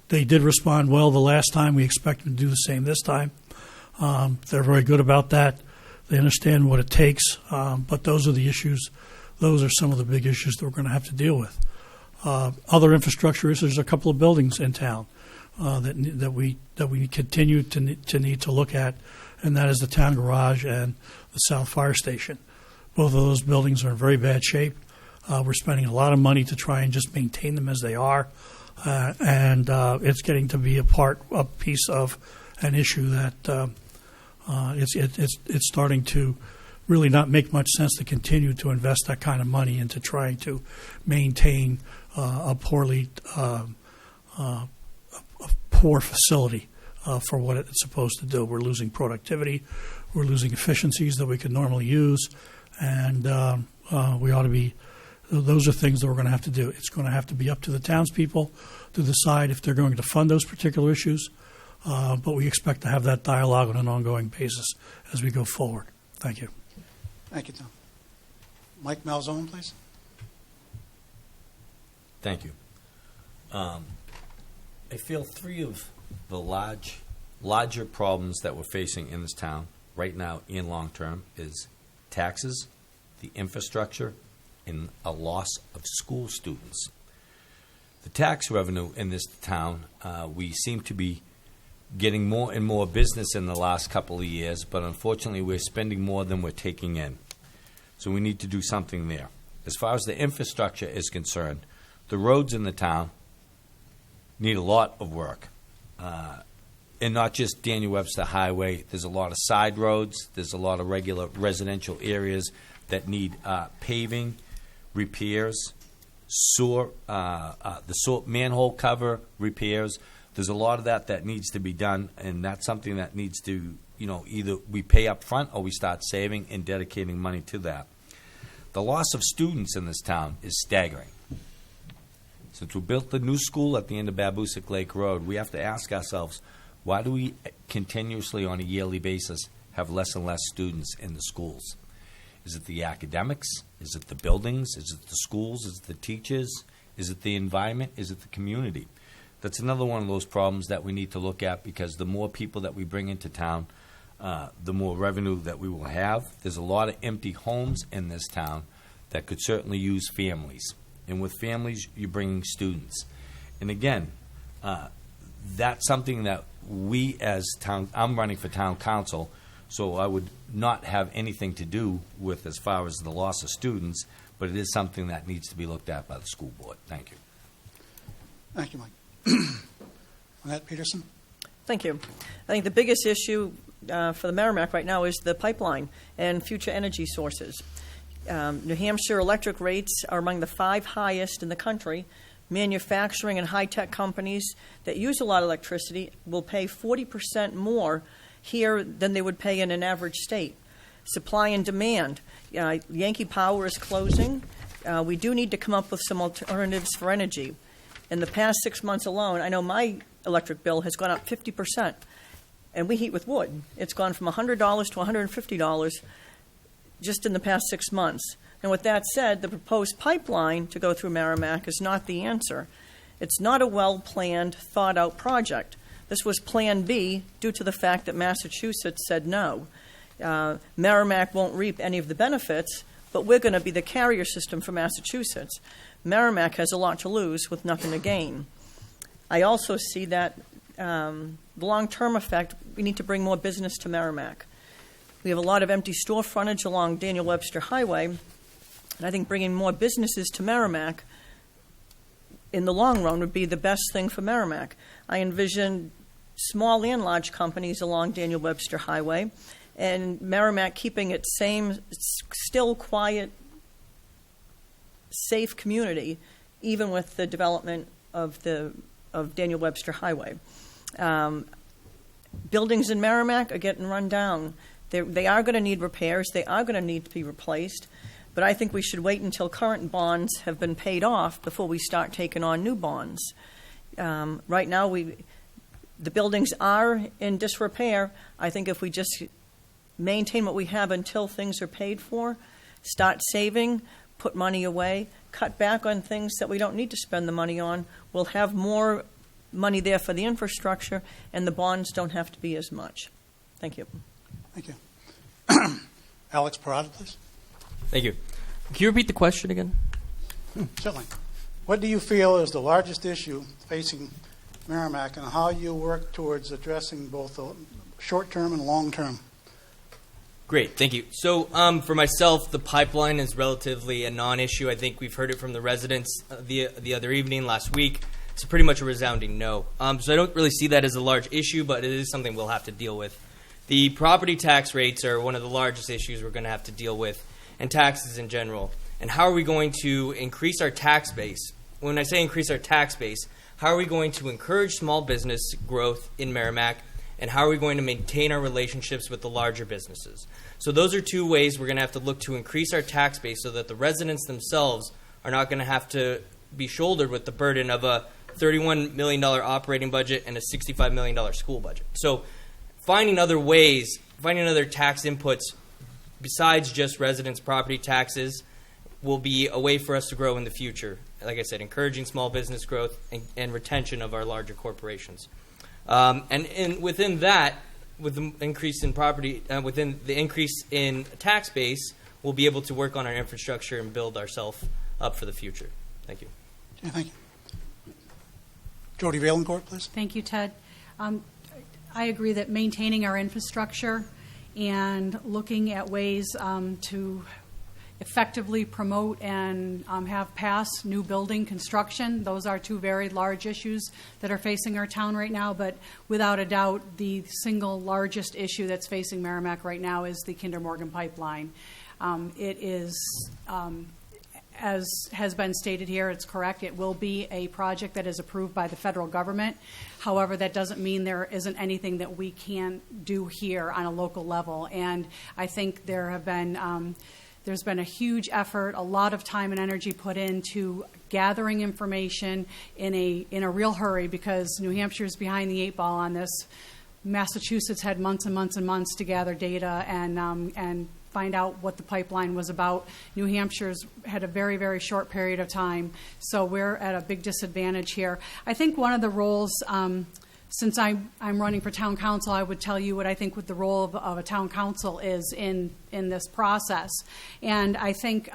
they did respond well the last time. We expect them to do the same this time. They're very good about that. They understand what it takes. But those are the issues. Those are some of the big issues that we're going to have to deal with. Other infrastructure issues, there's a couple of buildings in town that we continue to need to look at, and that is the town garage and the South Fire Station. Both of those buildings are in very bad shape. We're spending a lot of money to try and just maintain them as they are. and it's getting to be a piece of an issue that it's starting to really not make much sense to continue to invest that kind of money into trying to maintain a poor facility for what it's supposed to do. We're losing productivity, we're losing efficiencies that we could normally use, and we ought to be. Those are things that we're going to have to do. It's going to have to be up to the townspeople to decide if they're going to fund those particular issues, but we expect to have that dialogue on an ongoing basis as we go forward. Thank you. Thank you, Tom. Mike Malzone, please. Thank you. I feel three of the larger problems that we're facing in this town right now and long term is taxes, the infrastructure, and a loss of school students. The tax revenue in this town, we seem to be getting more and more business in the last couple of years, but unfortunately we're spending more than we're taking in. So we need to do something there. As far as the infrastructure is concerned, the roads in the town need a lot of work. And not just Daniel Webster Highway. There's a lot of side roads. There's a lot of regular residential areas that need paving, repairs, sewer, manhole cover repairs. There's a lot of that needs to be done, and that's something that needs to, either we pay up front or we start saving and dedicating money to that. The loss of students in this town is staggering. Since we built the new school at the end of Babusick Lake Road, we have to ask ourselves, why do we continuously on a yearly basis have less and less students in the schools? Is it the academics? Is it the buildings? Is it the schools? Is it the teachers? Is it the environment? Is it the community? That's another one of those problems that we need to look at, because the more people that we bring into town, the more revenue that we will have. There's a lot of empty homes in this town that could certainly use families. And with families, you're bringing students. And again, that's something that we as town, I'm running for town council, so I would not have anything to do with as far as the loss of students, but it is something that needs to be looked at by the school board. Thank you. Thank you, Mike. Annette Peterson. Thank you. I think the biggest issue for the Merrimack right now is the pipeline and future energy sources. New Hampshire electric rates are among the 5 highest in the country. Manufacturing and high-tech companies that use a lot of electricity will pay 40% more here than they would pay in an average state. Supply and demand. Yankee Power is closing. We do need to come up with some alternatives for energy. In the past 6 months alone, I know my electric bill has gone up 50%, and we heat with wood. It's gone from $100 to $150 just in the past 6 months. And with that said, the proposed pipeline to go through Merrimack is not the answer. It's not a well-planned, thought-out project. This was Plan B due to the fact that Massachusetts said no. Merrimack won't reap any of the benefits, but we're going to be the carrier system for Massachusetts. Merrimack has a lot to lose with nothing to gain. I also see that the long-term effect, we need to bring more business to Merrimack. We have a lot of empty store frontage along Daniel Webster Highway, and I think bringing more businesses to Merrimack in the long run would be the best thing for Merrimack. I envision small and large companies along Daniel Webster Highway, and Merrimack keeping its same still quiet, safe community, even with the development of Daniel Webster Highway. Buildings in Merrimack are getting run down. They are going to need repairs. They are going to need to be replaced. But I think we should wait until current bonds have been paid off before we start taking on new bonds. Right now, the buildings are in disrepair. I think if we just maintain what we have until things are paid for, start saving, put money away, cut back on things that we don't need to spend the money on, we'll have more money there for the infrastructure, and the bonds don't have to be as much. Thank you. Thank you. Alex Parada, please. Thank you. Can you repeat the question again? Certainly. What do you feel is the largest issue facing Merrimack, and how you work towards addressing both the short-term and long-term? Great, thank you. So for myself, the pipeline is relatively a non-issue. I think we've heard it from the residents the other evening, last week. It's pretty much a resounding no. So I don't really see that as a large issue, but it is something we'll have to deal with. The property tax rates are one of the largest issues we're going to have to deal with, and taxes in general. And how are we going to increase our tax base? When I say increase our tax base, how are we going to encourage small business growth in Merrimack, and how are we going to maintain our relationships with the larger businesses? So those are two ways we're going to have to look to increase our tax base so that the residents themselves are not going to have to be shouldered with the burden of a $31 million operating budget and a $65 million school budget. So finding other ways, finding other tax inputs besides just residents' property taxes will be a way for us to grow in the future. Like I said, encouraging small business growth and retention of our larger corporations. And within that, with the increase in property, within the increase in tax base, we'll be able to work on our infrastructure and build ourselves up for the future. Thank you. Okay, thank you. Jody Valencourt, please. Thank you, Ted. I agree that maintaining our infrastructure and looking at ways to effectively promote and have pass new building construction, those are two very large issues that are facing our town right now. But without a doubt, the single largest issue that's facing Merrimack right now is the Kinder Morgan pipeline. It is, as has been stated here, it's correct. It will be a project that is approved by the federal government. However, that doesn't mean there isn't anything that we can do here on a local level. And I think there's been a huge effort, a lot of time and energy put into gathering information in a real hurry, because New Hampshire's behind the 8 ball on this. Massachusetts had months and months and months to gather data and find out what the pipeline was about. New Hampshire's had a very, very short period of time, so we're at a big disadvantage here. I think one of the roles, since I'm running for town council, I would tell you what I think what the role of a town council is in this process. And I think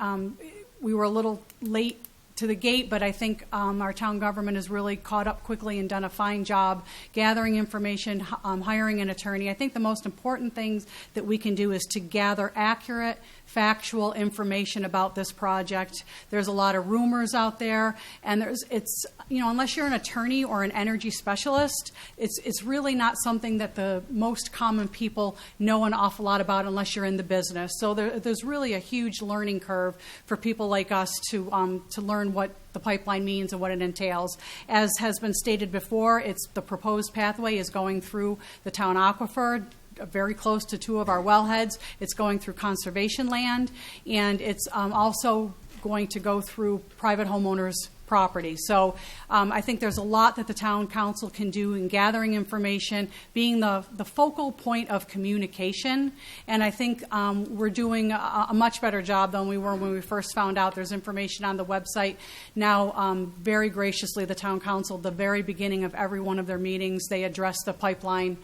we were a little late to the gate, but I think our town government has really caught up quickly and done a fine job gathering information, hiring an attorney. I think the most important things that we can do is to gather accurate, factual information about this project. There's a lot of rumors out there, and unless you're an attorney or an energy specialist, it's really not something that the most common people know an awful lot about unless you're in the business. So there's really a huge learning curve for people like us to learn what the pipeline means and what it entails. As has been stated before, the proposed pathway is going through the town aquifer, very close to 2 of our wellheads. It's going through conservation land, and it's also going to go through private homeowners' property. So I think there's a lot that the town council can do in gathering information, being the focal point of communication. And I think we're doing a much better job than we were when we first found out. There's information on the website now. Very graciously, the town council, the very beginning of every one of their meetings, they address the pipeline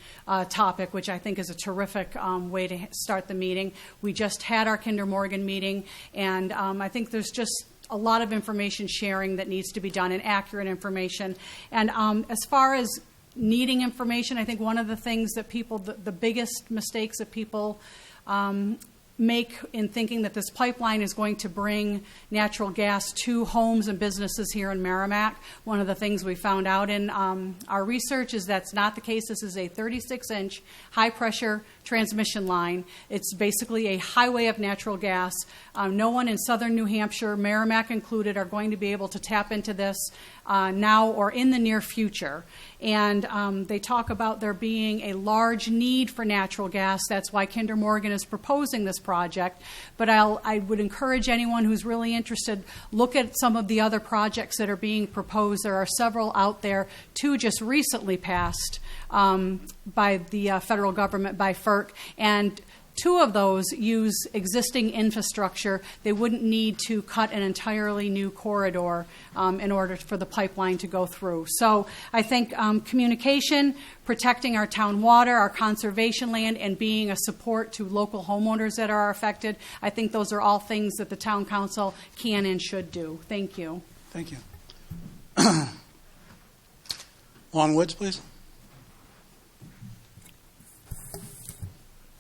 topic, which I think is a terrific way to start the meeting. We just had our Kinder Morgan meeting, and I think there's just a lot of information sharing that needs to be done, and accurate information. And as far as needing information, I think one of the things that the biggest mistakes that people make in thinking that this pipeline is going to bring natural gas to homes and businesses here in Merrimack. One of the things we found out in our research is that's not the case. This is a 36-inch high-pressure transmission line. It's basically a highway of natural gas. No one in southern New Hampshire, Merrimack included, are going to be able to tap into this now or in the near future. And they talk about there being a large need for natural gas. That's why Kinder Morgan is proposing this project. But I would encourage anyone who's really interested, look at some of the other projects that are being proposed. There are several out there. 2 just recently passed by the federal government, by FERC, and 2 of those use existing infrastructure. They wouldn't need to cut an entirely new corridor in order for the pipeline to go through. So I think communication, protecting our town water, our conservation land, and being a support to local homeowners that are affected, I think those are all things that the town council can and should do. Thank you. Thank you. Lon Woods, please.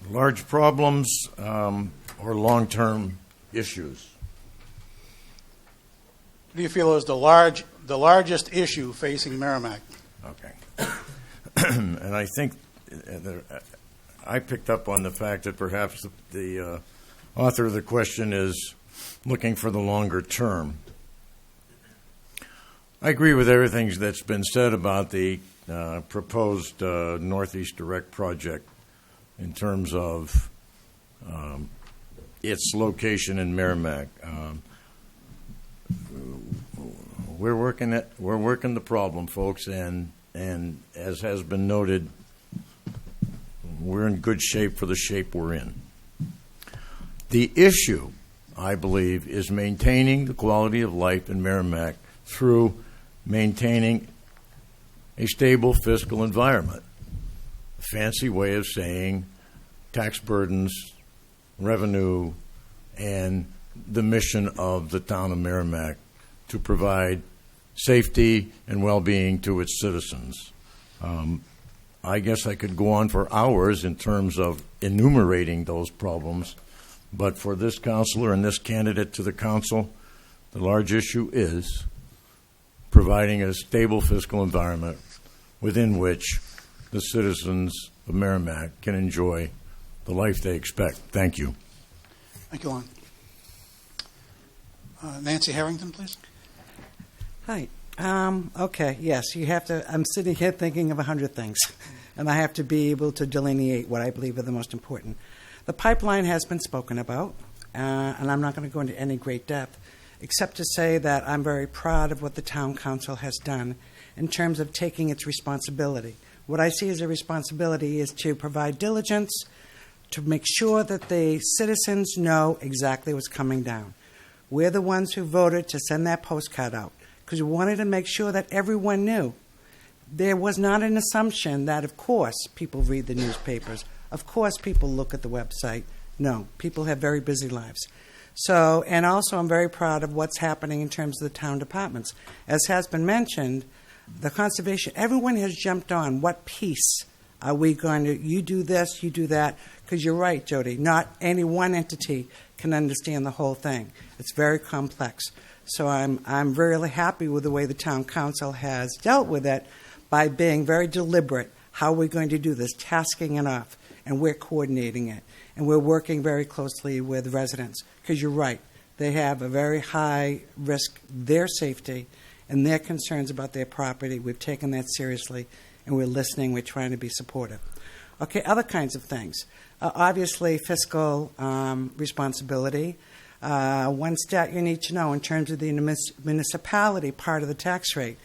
Large problems or long-term issues? What do you feel is the the largest issue facing Merrimack. Okay. And I think I picked up on the fact that perhaps the author of the question is looking for the longer term. I agree with everything that's been said about the proposed Northeast Direct project in terms of its location in Merrimack. We're working the problem, folks, and as has been noted, we're in good shape for the shape we're in. The issue, I believe, is maintaining the quality of life in Merrimack through maintaining a stable fiscal environment. A fancy way of saying tax burdens, revenue, and the mission of the town of Merrimack to provide safety and well-being to its citizens. I guess I could go on for hours in terms of enumerating those problems, but for this counselor and this candidate to the council, the large issue is providing a stable fiscal environment within which the citizens of Merrimack can enjoy the life they expect. Thank you. Thank you, Lon. Nancy Harrington, please. Hi. Okay, yes, you have to. I'm sitting here thinking of 100 things, and I have to be able to delineate what I believe are the most important. The pipeline has been spoken about, and I'm not going to go into any great depth, except to say that I'm very proud of what the town council has done in terms of taking its responsibility. What I see as a responsibility is to provide diligence, to make sure that the citizens know exactly what's coming down. We're the ones who voted to send that postcard out because we wanted to make sure that everyone knew. There was not an assumption that, of course, people read the newspapers. Of course, people look at the website. No, people have very busy lives. So, and also I'm very proud of what's happening in terms of the town departments. As has been mentioned, the conservation, everyone has jumped on what piece are we going to, you do this, you do that, because you're right, Jody, not any one entity can understand the whole thing. It's very complex. So I'm really happy with the way the town council has dealt with it by being very deliberate. How are we going to do this? Tasking it off, and we're coordinating it. And we're working very closely with residents, because you're right. They have a very high risk, their safety, and their concerns about their property. We've taken that seriously, and we're listening. We're trying to be supportive. Okay, other kinds of things. Obviously, fiscal responsibility. One stat you need to know in terms of the municipality part of the tax rate.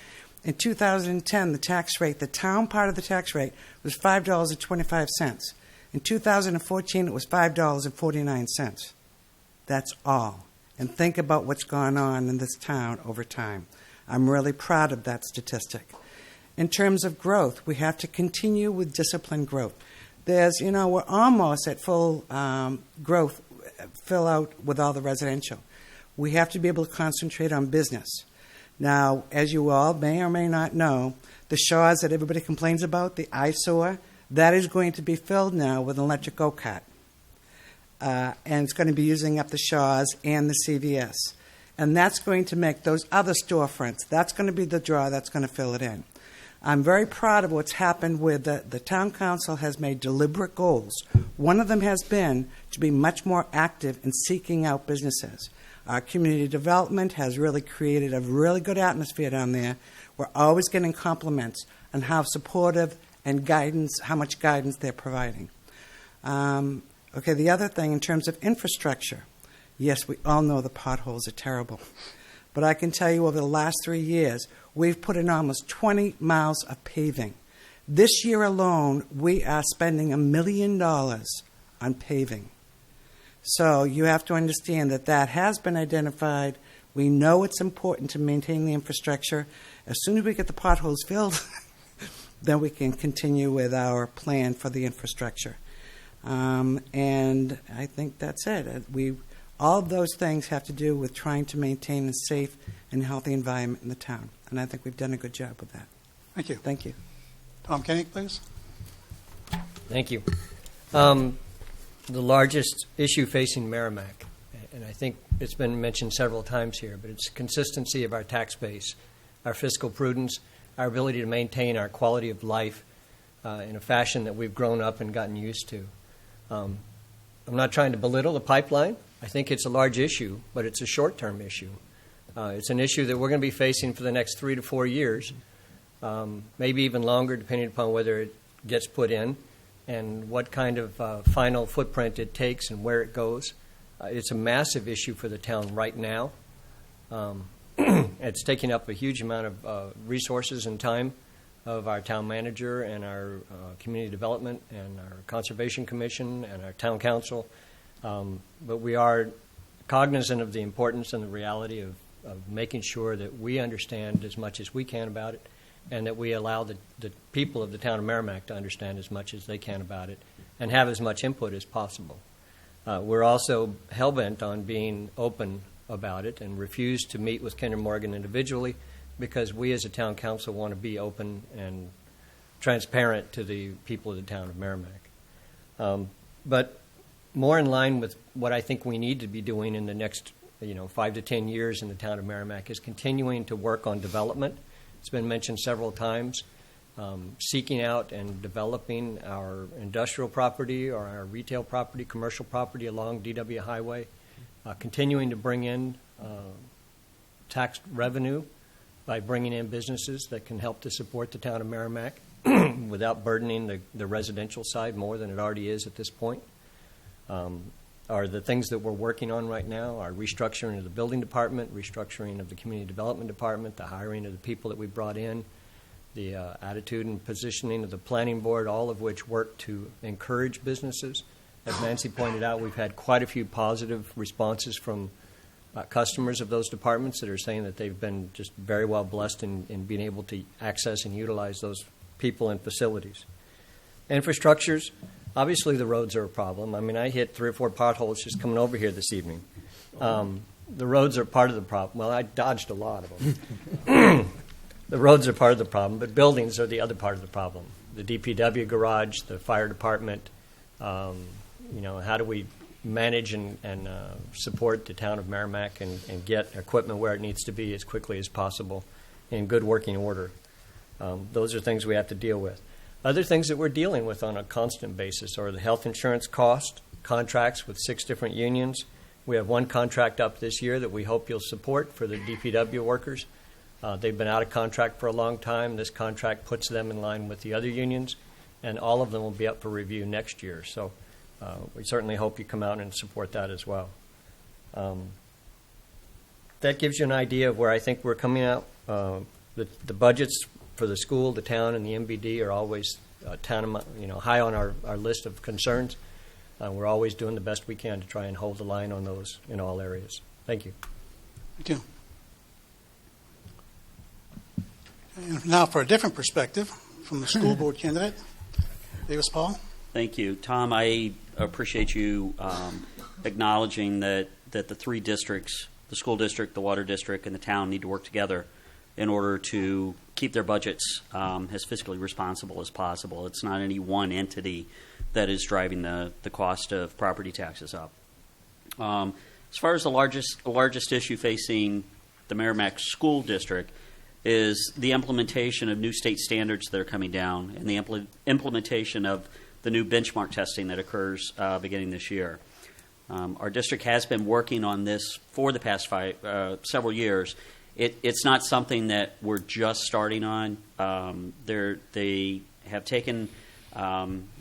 In 2010, the tax rate, the town part of the tax rate, was $5.25. In 2014, it was $5.49. That's all. And think about what's gone on in this town over time. I'm really proud of that statistic. In terms of growth, we have to continue with disciplined growth. There's, we're almost at full growth, fill out with all the residential. We have to be able to concentrate on business. Now, as you all may or may not know, the Shaws that everybody complains about, the eyesore, that is going to be filled now with an electric go-kart. And it's going to be using up the Shaws and the CVS. And that's going to make those other storefronts, that's going to be the draw that's going to fill it in. I'm very proud of what's happened with the town council has made deliberate goals. One of them has been to be much more active in seeking out businesses. Our community development has really created a really good atmosphere down there. We're always getting compliments on how supportive and guidance, how much guidance they're providing. Okay, the other thing in terms of infrastructure, yes, we all know the potholes are terrible. But I can tell you over the last 3 years, we've put in almost 20 miles of paving. This year alone, we are spending $1 million on paving. So you have to understand that that has been identified. We know it's important to maintain the infrastructure. As soon as we get the potholes filled, then we can continue with our plan for the infrastructure. And I think that's it. All of those things have to do with trying to maintain a safe and healthy environment in the town. And I think we've done a good job with that. Thank you. Thank you. Tom Koenig, please. Thank you. The largest issue facing Merrimack, and I think it's been mentioned several times here, but it's consistency of our tax base. our fiscal prudence, our ability to maintain our quality of life in a fashion that we've grown up and gotten used to. I'm not trying to belittle the pipeline. I think it's a large issue, but it's a short-term issue. It's an issue that we're going to be facing for the next 3 to 4 years, maybe even longer, depending upon whether it gets put in and what kind of final footprint it takes and where it goes. It's a massive issue for the town right now. It's taking up a huge amount of resources and time of our town manager and our community development and our conservation commission and our town council. But we are cognizant of the importance and the reality of making sure that we understand as much as we can about it, and that we allow the people of the town of Merrimack to understand as much as they can about it and have as much input as possible. We're also hell-bent on being open about it and refuse to meet with Kinder Morgan individually, because we as a town council want to be open and transparent to the people of the town of Merrimack. But more in line with what I think we need to be doing in the next 5 to 10 years in the town of Merrimack is continuing to work on development. It's been mentioned several times, seeking out and developing our industrial property or our retail property, commercial property along DW Highway, continuing to bring in tax revenue by bringing in businesses that can help to support the town of Merrimack without burdening the residential side more than it already is at this point. Are the things that we're working on right now, our restructuring of the building department, restructuring of the community development department, the hiring of the people that we brought in, the attitude and positioning of the planning board, all of which work to encourage businesses. As Nancy pointed out, we've had quite a few positive responses from customers of those departments that are saying that they've been just very well blessed in being able to access and utilize those people and facilities. Infrastructures, obviously the roads are a problem. I mean, I hit 3 or 4 potholes just coming over here this evening. The roads are part of the problem. Well, I dodged a lot of them. The roads are part of the problem, but buildings are the other part of the problem. The DPW garage, the fire department, how do we manage and support the town of Merrimack and get equipment where it needs to be as quickly as possible in good working order. Those are things we have to deal with. Other things that we're dealing with on a constant basis are the health insurance cost, contracts with 6 different unions. We have 1 contract up this year that we hope you'll support for the DPW workers. They've been out of contract for a long time. This contract puts them in line with the other unions, and all of them will be up for review next year. So we certainly hope you come out and support that as well. That gives you an idea of where I think we're coming out. The budgets for the school, the town, and the MBD are always high on our list of concerns. We're always doing the best we can to try and hold the line on those in all areas. Thank you. Thank you. And now for a different perspective from the school board candidate, Davis Paul. Thank you. Tom, I appreciate you acknowledging that the 3 districts, the school district, the water district, and the town need to work together in order to keep their budgets as fiscally responsible as possible. It's not any one entity that is driving the cost of property taxes up. As far as the largest issue facing the Merrimack School District is the implementation of new state standards that are coming down and the implementation of the new benchmark testing that occurs beginning this year. Our district has been working on this for the past several years. It's not something that we're just starting on. They have taken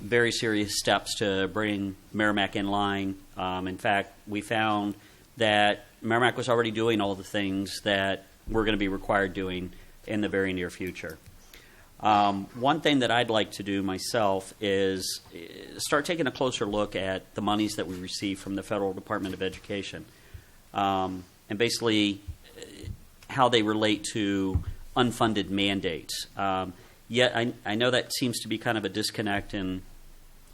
very serious steps to bring Merrimack in line. In fact, we found that Merrimack was already doing all the things that we're going to be required doing in the very near future. One thing that I'd like to do myself is start taking a closer look at the monies that we receive from the Federal Department of Education, and basically how they relate to unfunded mandates. Yet I know that seems to be kind of a disconnect in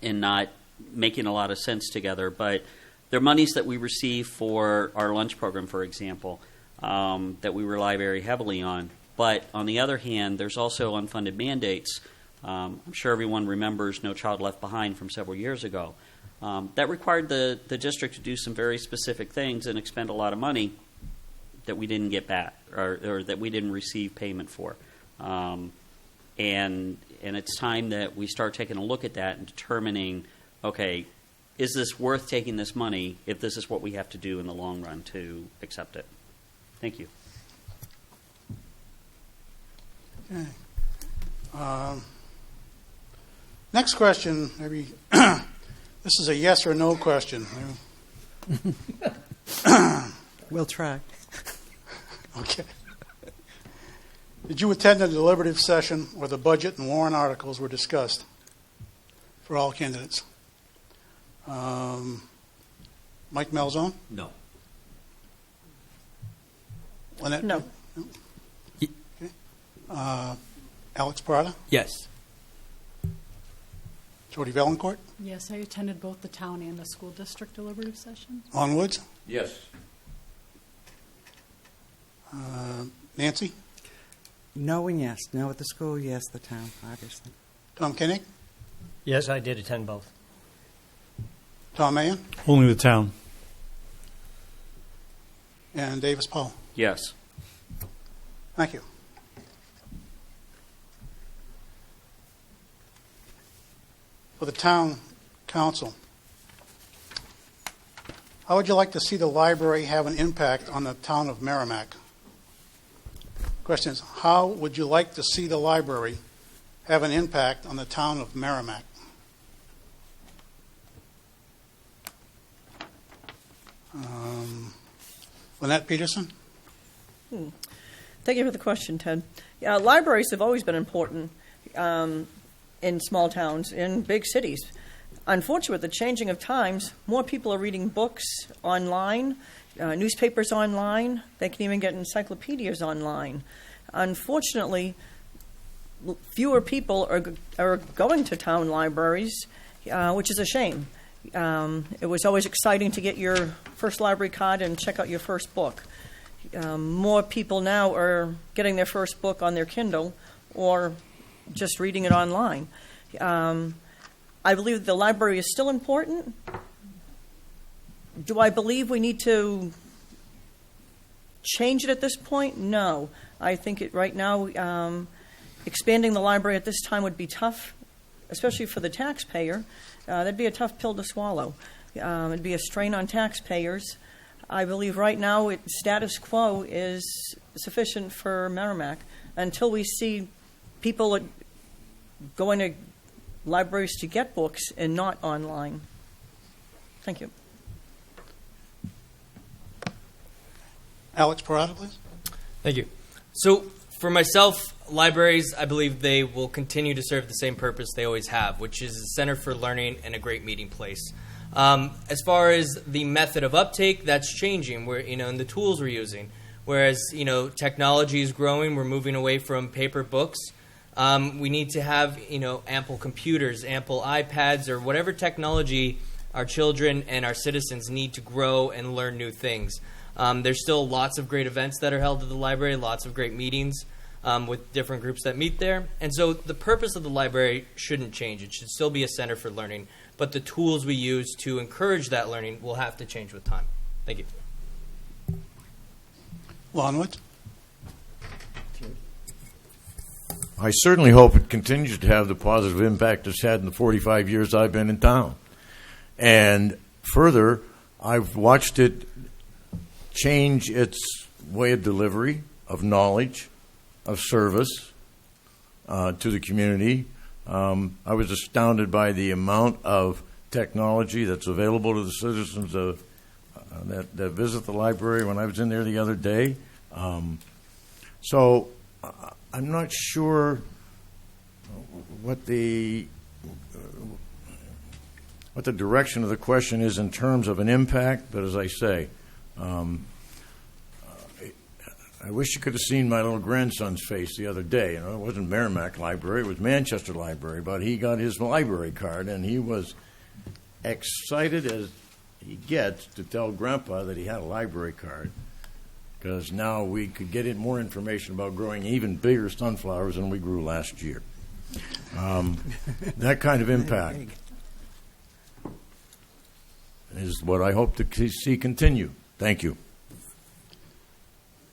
not making a lot of sense together, but they're monies that we receive for our lunch program, for example, that we rely very heavily on. But on the other hand, there's also unfunded mandates. I'm sure everyone remembers No Child Left Behind from several years ago. That required the district to do some very specific things and expend a lot of money. that we didn't get back or that we didn't receive payment for. And it's time that we start taking a look at that and determining, okay, is this worth taking this money if this is what we have to do in the long run to accept it? Thank you. Okay. Next question, maybe this is a yes or no question. We'll try. Okay. Did you attend the deliberative session where the budget and warrant articles were discussed for all candidates? Mike Malzone? No. Lynette? No. Okay. Alex Parada? Yes. Jody Valancourt? Yes, I attended both the town and the school district deliberative sessions. Lon Woods? Yes. Nancy? No and yes. No at the school, yes the town, obviously. Tom Koenig? Yes, I did attend both. Tom Mayen? Only the town. And Davis Powell? Yes. Thank you. For the town council, how would you like to see the library have an impact on the town of Merrimack? Question is, how would you like to see the library have an impact on the town of Merrimack? Lynette Peterson? Thank you for the question, Ted. Libraries have always been important in small towns, in big cities. Unfortunately, with the changing of times, more people are reading books online, newspapers online. They can even get encyclopedias online. Unfortunately, fewer people are going to town libraries, which is a shame. It was always exciting to get your first library card and check out your first book. More people now are getting their first book on their Kindle or just reading it online. I believe the library is still important. Do I believe we need to change it at this point? No. I think right now, expanding the library at this time would be tough, especially for the taxpayer. That'd be a tough pill to swallow. It'd be a strain on taxpayers. I believe right now status quo is sufficient for Merrimack until we see people going to libraries to get books and not online. Thank you. Alex Parada, please. Thank you. So for myself, libraries, I believe they will continue to serve the same purpose they always have, which is a center for learning and a great meeting place. As far as the method of uptake, that's changing. And the tools we're using. Whereas technology is growing, we're moving away from paper books. We need to have ample computers, ample iPads, or whatever technology our children and our citizens need to grow and learn new things. There's still lots of great events that are held at the library, lots of great meetings with different groups that meet there. And so the purpose of the library shouldn't change. It should still be a center for learning. But the tools we use to encourage that learning will have to change with time. Thank you. Lon Woods? I certainly hope it continues to have the positive impact it's had in the 45 years I've been in town. And further, I've watched it change its way of delivery, of knowledge, of service to the community. I was astounded by the amount of technology that's available to the citizens that visit the library when I was in there the other day. So I'm not sure what the direction of the question is in terms of an impact, but as I say, I wish you could have seen my little grandson's face the other day. It wasn't Merrimack Library, it was Manchester Library, but he got his library card, and he was excited as he gets to tell Grandpa that he had a library card, because now we could get more information about growing even bigger sunflowers than we grew last year. That kind of impact is what I hope to see continue. Thank you.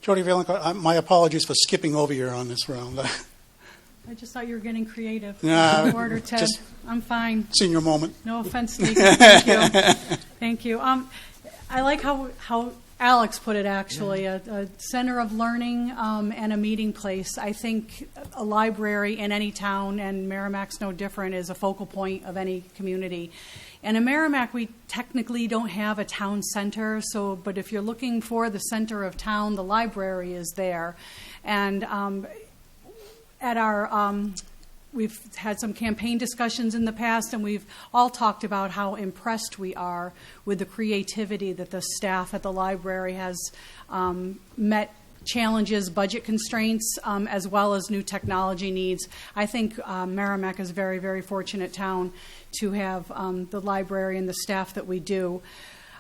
Jody Valencourt, my apologies for skipping over you on this round. I just thought you were getting creative. Nah, Order, Ted. just- I'm fine. Senior moment. No offense taken. Thank you. Thank you. I like how Alex put it, actually, a center of learning and a meeting place. I think a library in any town, and Merrimack's no different, is a focal point of any community. And in Merrimack, we technically don't have a town center, but if you're looking for the center of town, the library is there. And at our we've had some campaign discussions in the past, and we've all talked about how impressed we are with the creativity that the staff at the library has met challenges, budget constraints, as well as new technology needs. I think Merrimack is a very, very fortunate town to have the library and the staff that we do.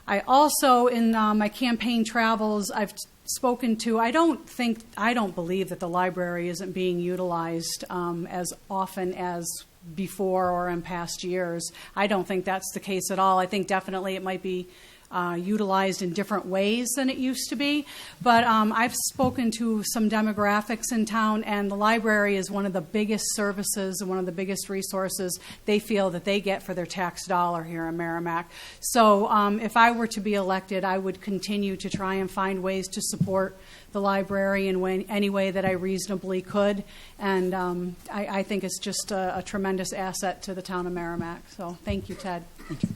I also, in my campaign travels, I've spoken to, I don't believe that the library isn't being utilized as often as before or in past years. I don't think that's the case at all. I think definitely it might be utilized in different ways than it used to be. But I've spoken to some demographics in town, and the library is one of the biggest services and one of the biggest resources they feel that they get for their tax dollar here in Merrimack. So if I were to be elected, I would continue to try and find ways to support the library in any way that I reasonably could. And I think it's just a tremendous asset to the town of Merrimack. So thank you, Ted. Thank you.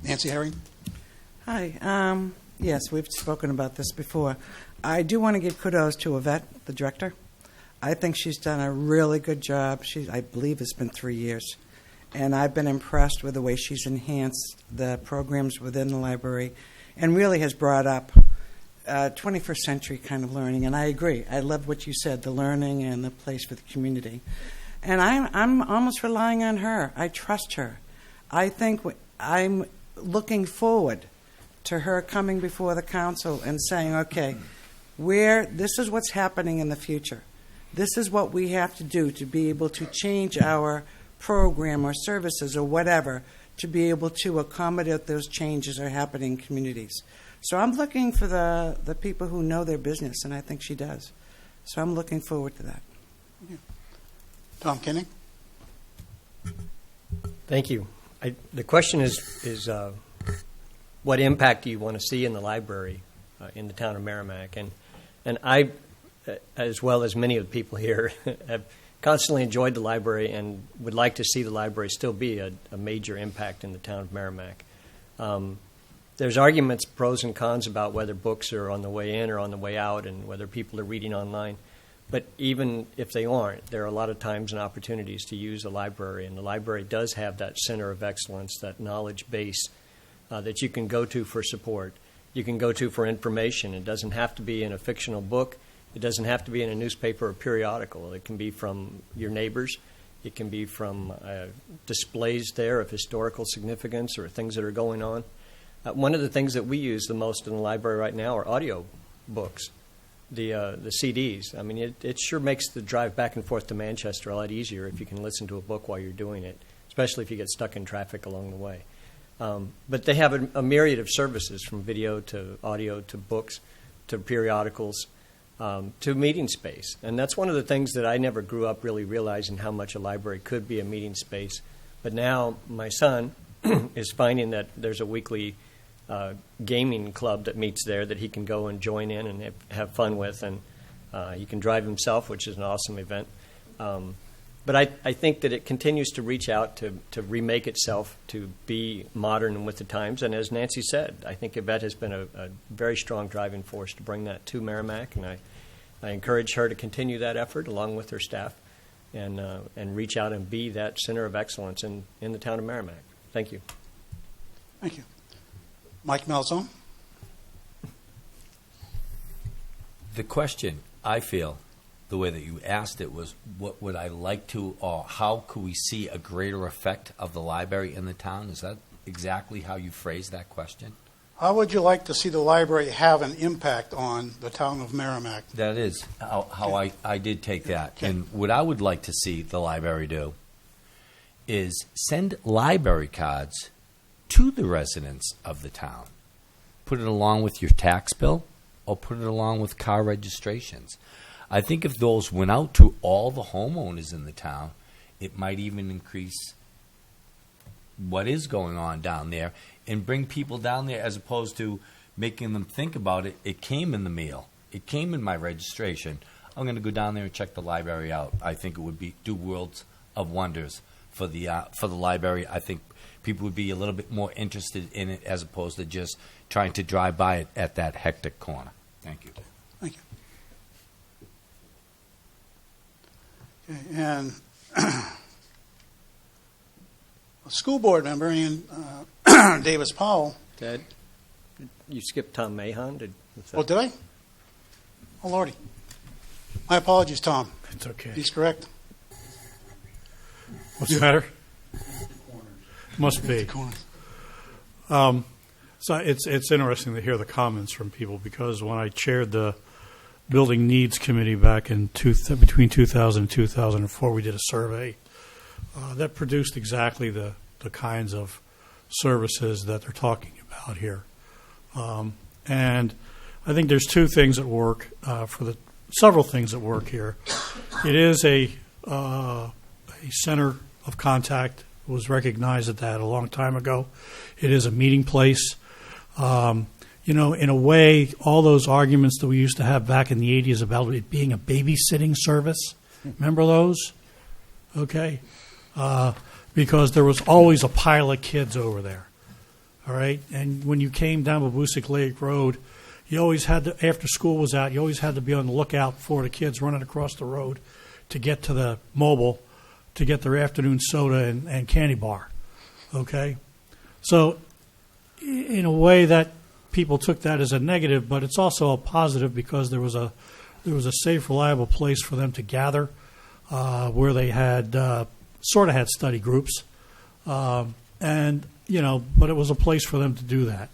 Nancy Herring. Hi. Yes, we've spoken about this before. I do want to give kudos to Yvette, the director. I think she's done a really good job. I believe it's been 3 years. And I've been impressed with the way she's enhanced the programs within the library and really has brought up 21st century kind of learning. And I agree. I love what you said, the learning and the place for the community. And I'm almost relying on her. I trust her. I think I'm looking forward to her coming before the council and saying, okay, this is what's happening in the future. This is what we have to do to be able to change our program or services or whatever to be able to accommodate those changes that are happening in communities. So I'm looking for the people who know their business, and I think she does. So I'm looking forward to that. Yeah. Tom Kenning. Thank you. The question is what impact do you want to see in the library in the town of Merrimack? And I, as well as many of the people here, have constantly enjoyed the library and would like to see the library still be a major impact in the town of Merrimack. There's arguments, pros and cons, about whether books are on the way in or on the way out and whether people are reading online. But even if they aren't, there are a lot of times and opportunities to use the library. And the library does have that center of excellence, that knowledge base that you can go to for support. You can go to for information. It doesn't have to be in a fictional book. It doesn't have to be in a newspaper or periodical. It can be from your neighbors. It can be from displays there of historical significance or things that are going on. One of the things that we use the most in the library right now are audio books. The CDs. I mean, it sure makes the drive back and forth to Manchester a lot easier if you can listen to a book while you're doing it, especially if you get stuck in traffic along the way. But they have a myriad of services, from video to audio to books to periodicals to meeting space. And that's one of the things that I never grew up really realizing, how much a library could be a meeting space. But now my son is finding that there's a weekly gaming club that meets there that he can go and join in and have fun with, and he can drive himself, which is an awesome event. But I think that it continues to reach out to remake itself to be modern and with the times. And as Nancy said, I think Yvette has been a very strong driving force to bring that to Merrimack, and I encourage her to continue that effort along with her staff and reach out and be that center of excellence in the town of Merrimack. Thank you. Thank you. Mike Malzone. The question, I feel, the way that you asked it was, what would I like to, or how could we see a greater effect of the library in the town? Is that exactly how you phrased that question? How would you like to see the library have an impact on the town of Merrimack? That is how I did take that. Okay. And what I would like to see the library do is send library cards to the residents of the town. Put it along with your tax bill or put it along with car registrations. I think if those went out to all the homeowners in the town, it might even increase what is going on down there and bring people down there as opposed to making them think about it. It came in the mail. It came in my registration. I'm going to go down there and check the library out. I think it would do worlds of wonders for the library. I think people would be a little bit more interested in it as opposed to just trying to drive by it at that hectic corner. Thank you. Thank you. Okay, and a school board member, Ian Davis Powell. Ted, you skipped Tom Mahon. Did I? Oh, Lordy. My apologies, Tom. It's okay. He's correct. What's the matter? Must be. So it's interesting to hear the comments from people, because when I chaired the Building Needs Committee back in between 2000 and 2004, we did a survey that produced exactly the kinds of services that they're talking about here. And I think there's two things at work several things at work here. It is a center of contact. It was recognized at that a long time ago. It is a meeting place. In a way, all those arguments that we used to have back in the 80s about it being a babysitting service, remember those? Okay. Because there was always a pile of kids over there. All right? And when you came down Babusick Lake Road, you always had to, after school was out, you always had to be on the lookout for the kids running across the road to get to the mobile to get their afternoon soda and candy bar. Okay? So, in a way, that people took that as a negative, but it's also a positive because there was a safe, reliable place for them to gather, where they had sort of had study groups, but it was a place for them to do that.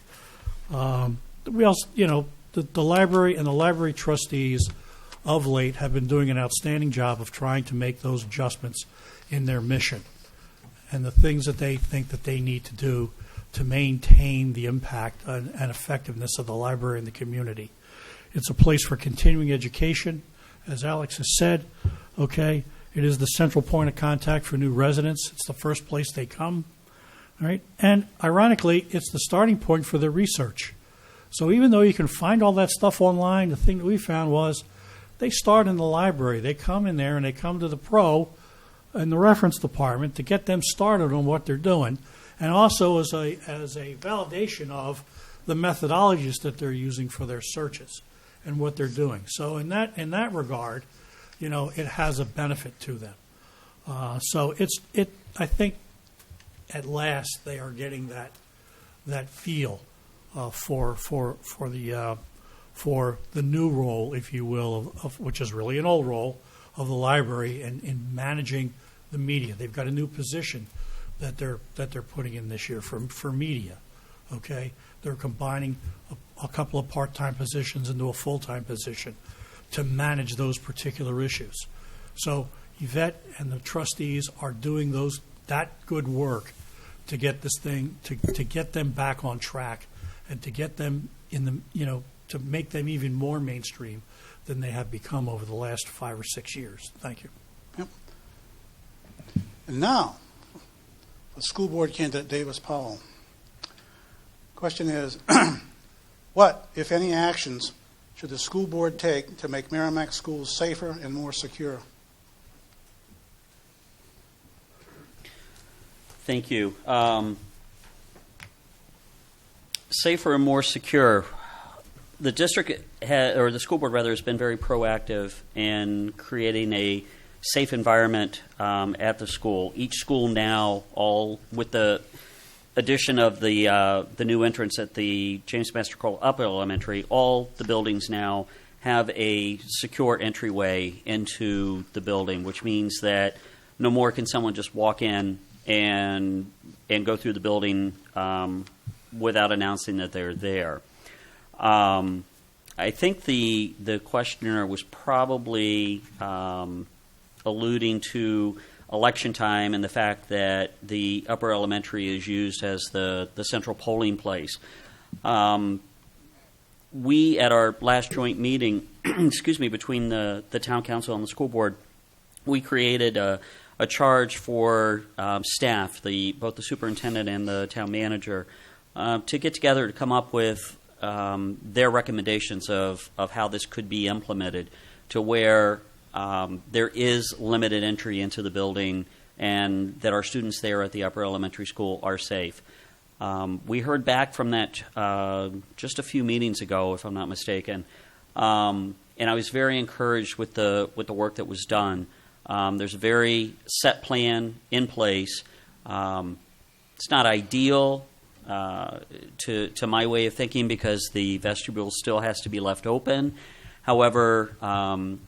We also, the library and the library trustees of late have been doing an outstanding job of trying to make those adjustments in their mission and the things that they think that they need to do to maintain the impact and effectiveness of the library in the community. It's a place for continuing education, as Alex has said. Okay, it is the central point of contact for new residents. It's the first place they come. All right, and ironically, it's the starting point for their research. So even though you can find all that stuff online, the thing that we found was they start in the library. They come in there and they come to the pro in the reference department to get them started on what they're doing, and also as a validation of the methodologies that they're using for their searches and what they're doing. So in that regard, it has a benefit to them. So I think at last they are getting that feel for the new role, if you will, of which is really an old role of the library in managing the media. They've got a new position that they're putting in this year for media. Okay, they're combining a couple of part-time positions into a full-time position to manage those particular issues. So Yvette and the trustees are doing that good work to get this thing to get them back on track and to get them to make them even more mainstream than they have become over the last 5 or 6 years. Thank you. Yep. And now, the school board candidate Davis Powell. Question is, what, if any, actions should the school board take to make Merrimack schools safer and more secure? Thank you. Safer and more secure. The district or the school board rather has been very proactive in creating a safe environment at the school. Each school now, all with the addition of the new entrance at the James Master Cole Upper Elementary, all the buildings now have a secure entryway into the building, which means that no more can someone just walk in and go through the building without announcing that they're there. I think the questioner was probably alluding to election time and the fact that the upper elementary is used as the central polling place. we, at our last joint meeting, excuse me, between the town council and the school board, we created a charge for staff, both the superintendent and the town manager, to get together to come up with their recommendations of how this could be implemented to where there is limited entry into the building and that our students there at the upper elementary school are safe. We heard back from that just a few meetings ago, if I'm not mistaken, and I was very encouraged with the work that was done. There's a very set plan in place. It's not ideal to my way of thinking because the vestibule still has to be left open. However,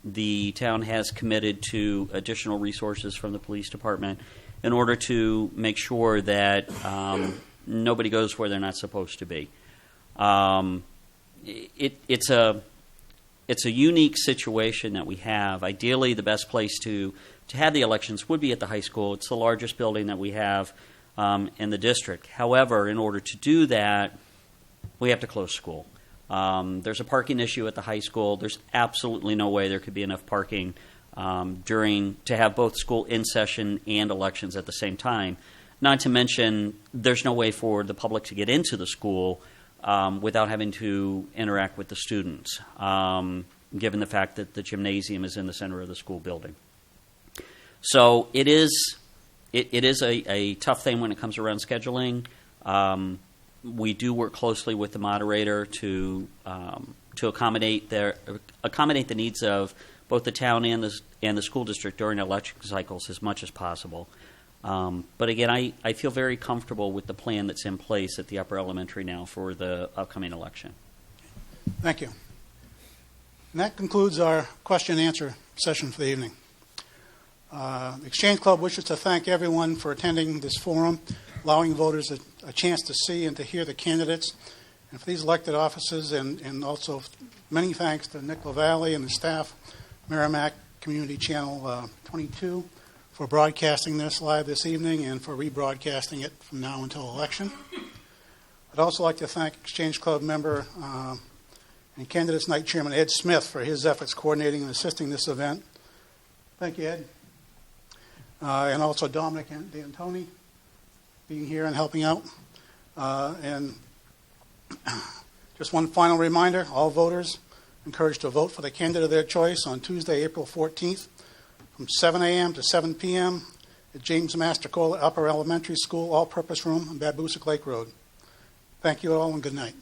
the town has committed to additional resources from the police department in order to make sure that nobody goes where they're not supposed to be. It's a unique situation that we have. Ideally, the best place to have the elections would be at the high school. It's the largest building that we have in the district. However, in order to do that, we have to close school. There's a parking issue at the high school. There's absolutely no way there could be enough parking to have both school in session and elections at the same time. Not to mention, there's no way for the public to get into the school without having to interact with the students, given the fact that the gymnasium is in the center of the school building. So it is a tough thing when it comes around scheduling. We do work closely with the moderator to accommodate the needs of both the town and the school district during election cycles as much as possible. But again, I feel very comfortable with the plan that's in place at the upper elementary now for the upcoming election. Thank you. And that concludes our question and answer session for the evening. The Exchange Club wishes to thank everyone for attending this forum, allowing voters a chance to see and to hear the candidates, and for these elected offices, and also many thanks to Nick LaValle and the staff, Merrimack Community Channel 22, for broadcasting this live this evening and for rebroadcasting it from now until election. I'd also like to thank Exchange Club member and Candidates Night Chairman Ed Smith for his efforts coordinating and assisting this event. Thank you, Ed. And also Dominic and D'Antoni being here and helping out. And just one final reminder, all voters encouraged to vote for the candidate of their choice on Tuesday, April 14th from 7 a.m. to 7 p.m. at James Mastercola Upper Elementary School All-Purpose Room on Babusick Lake Road. Thank you all and good night.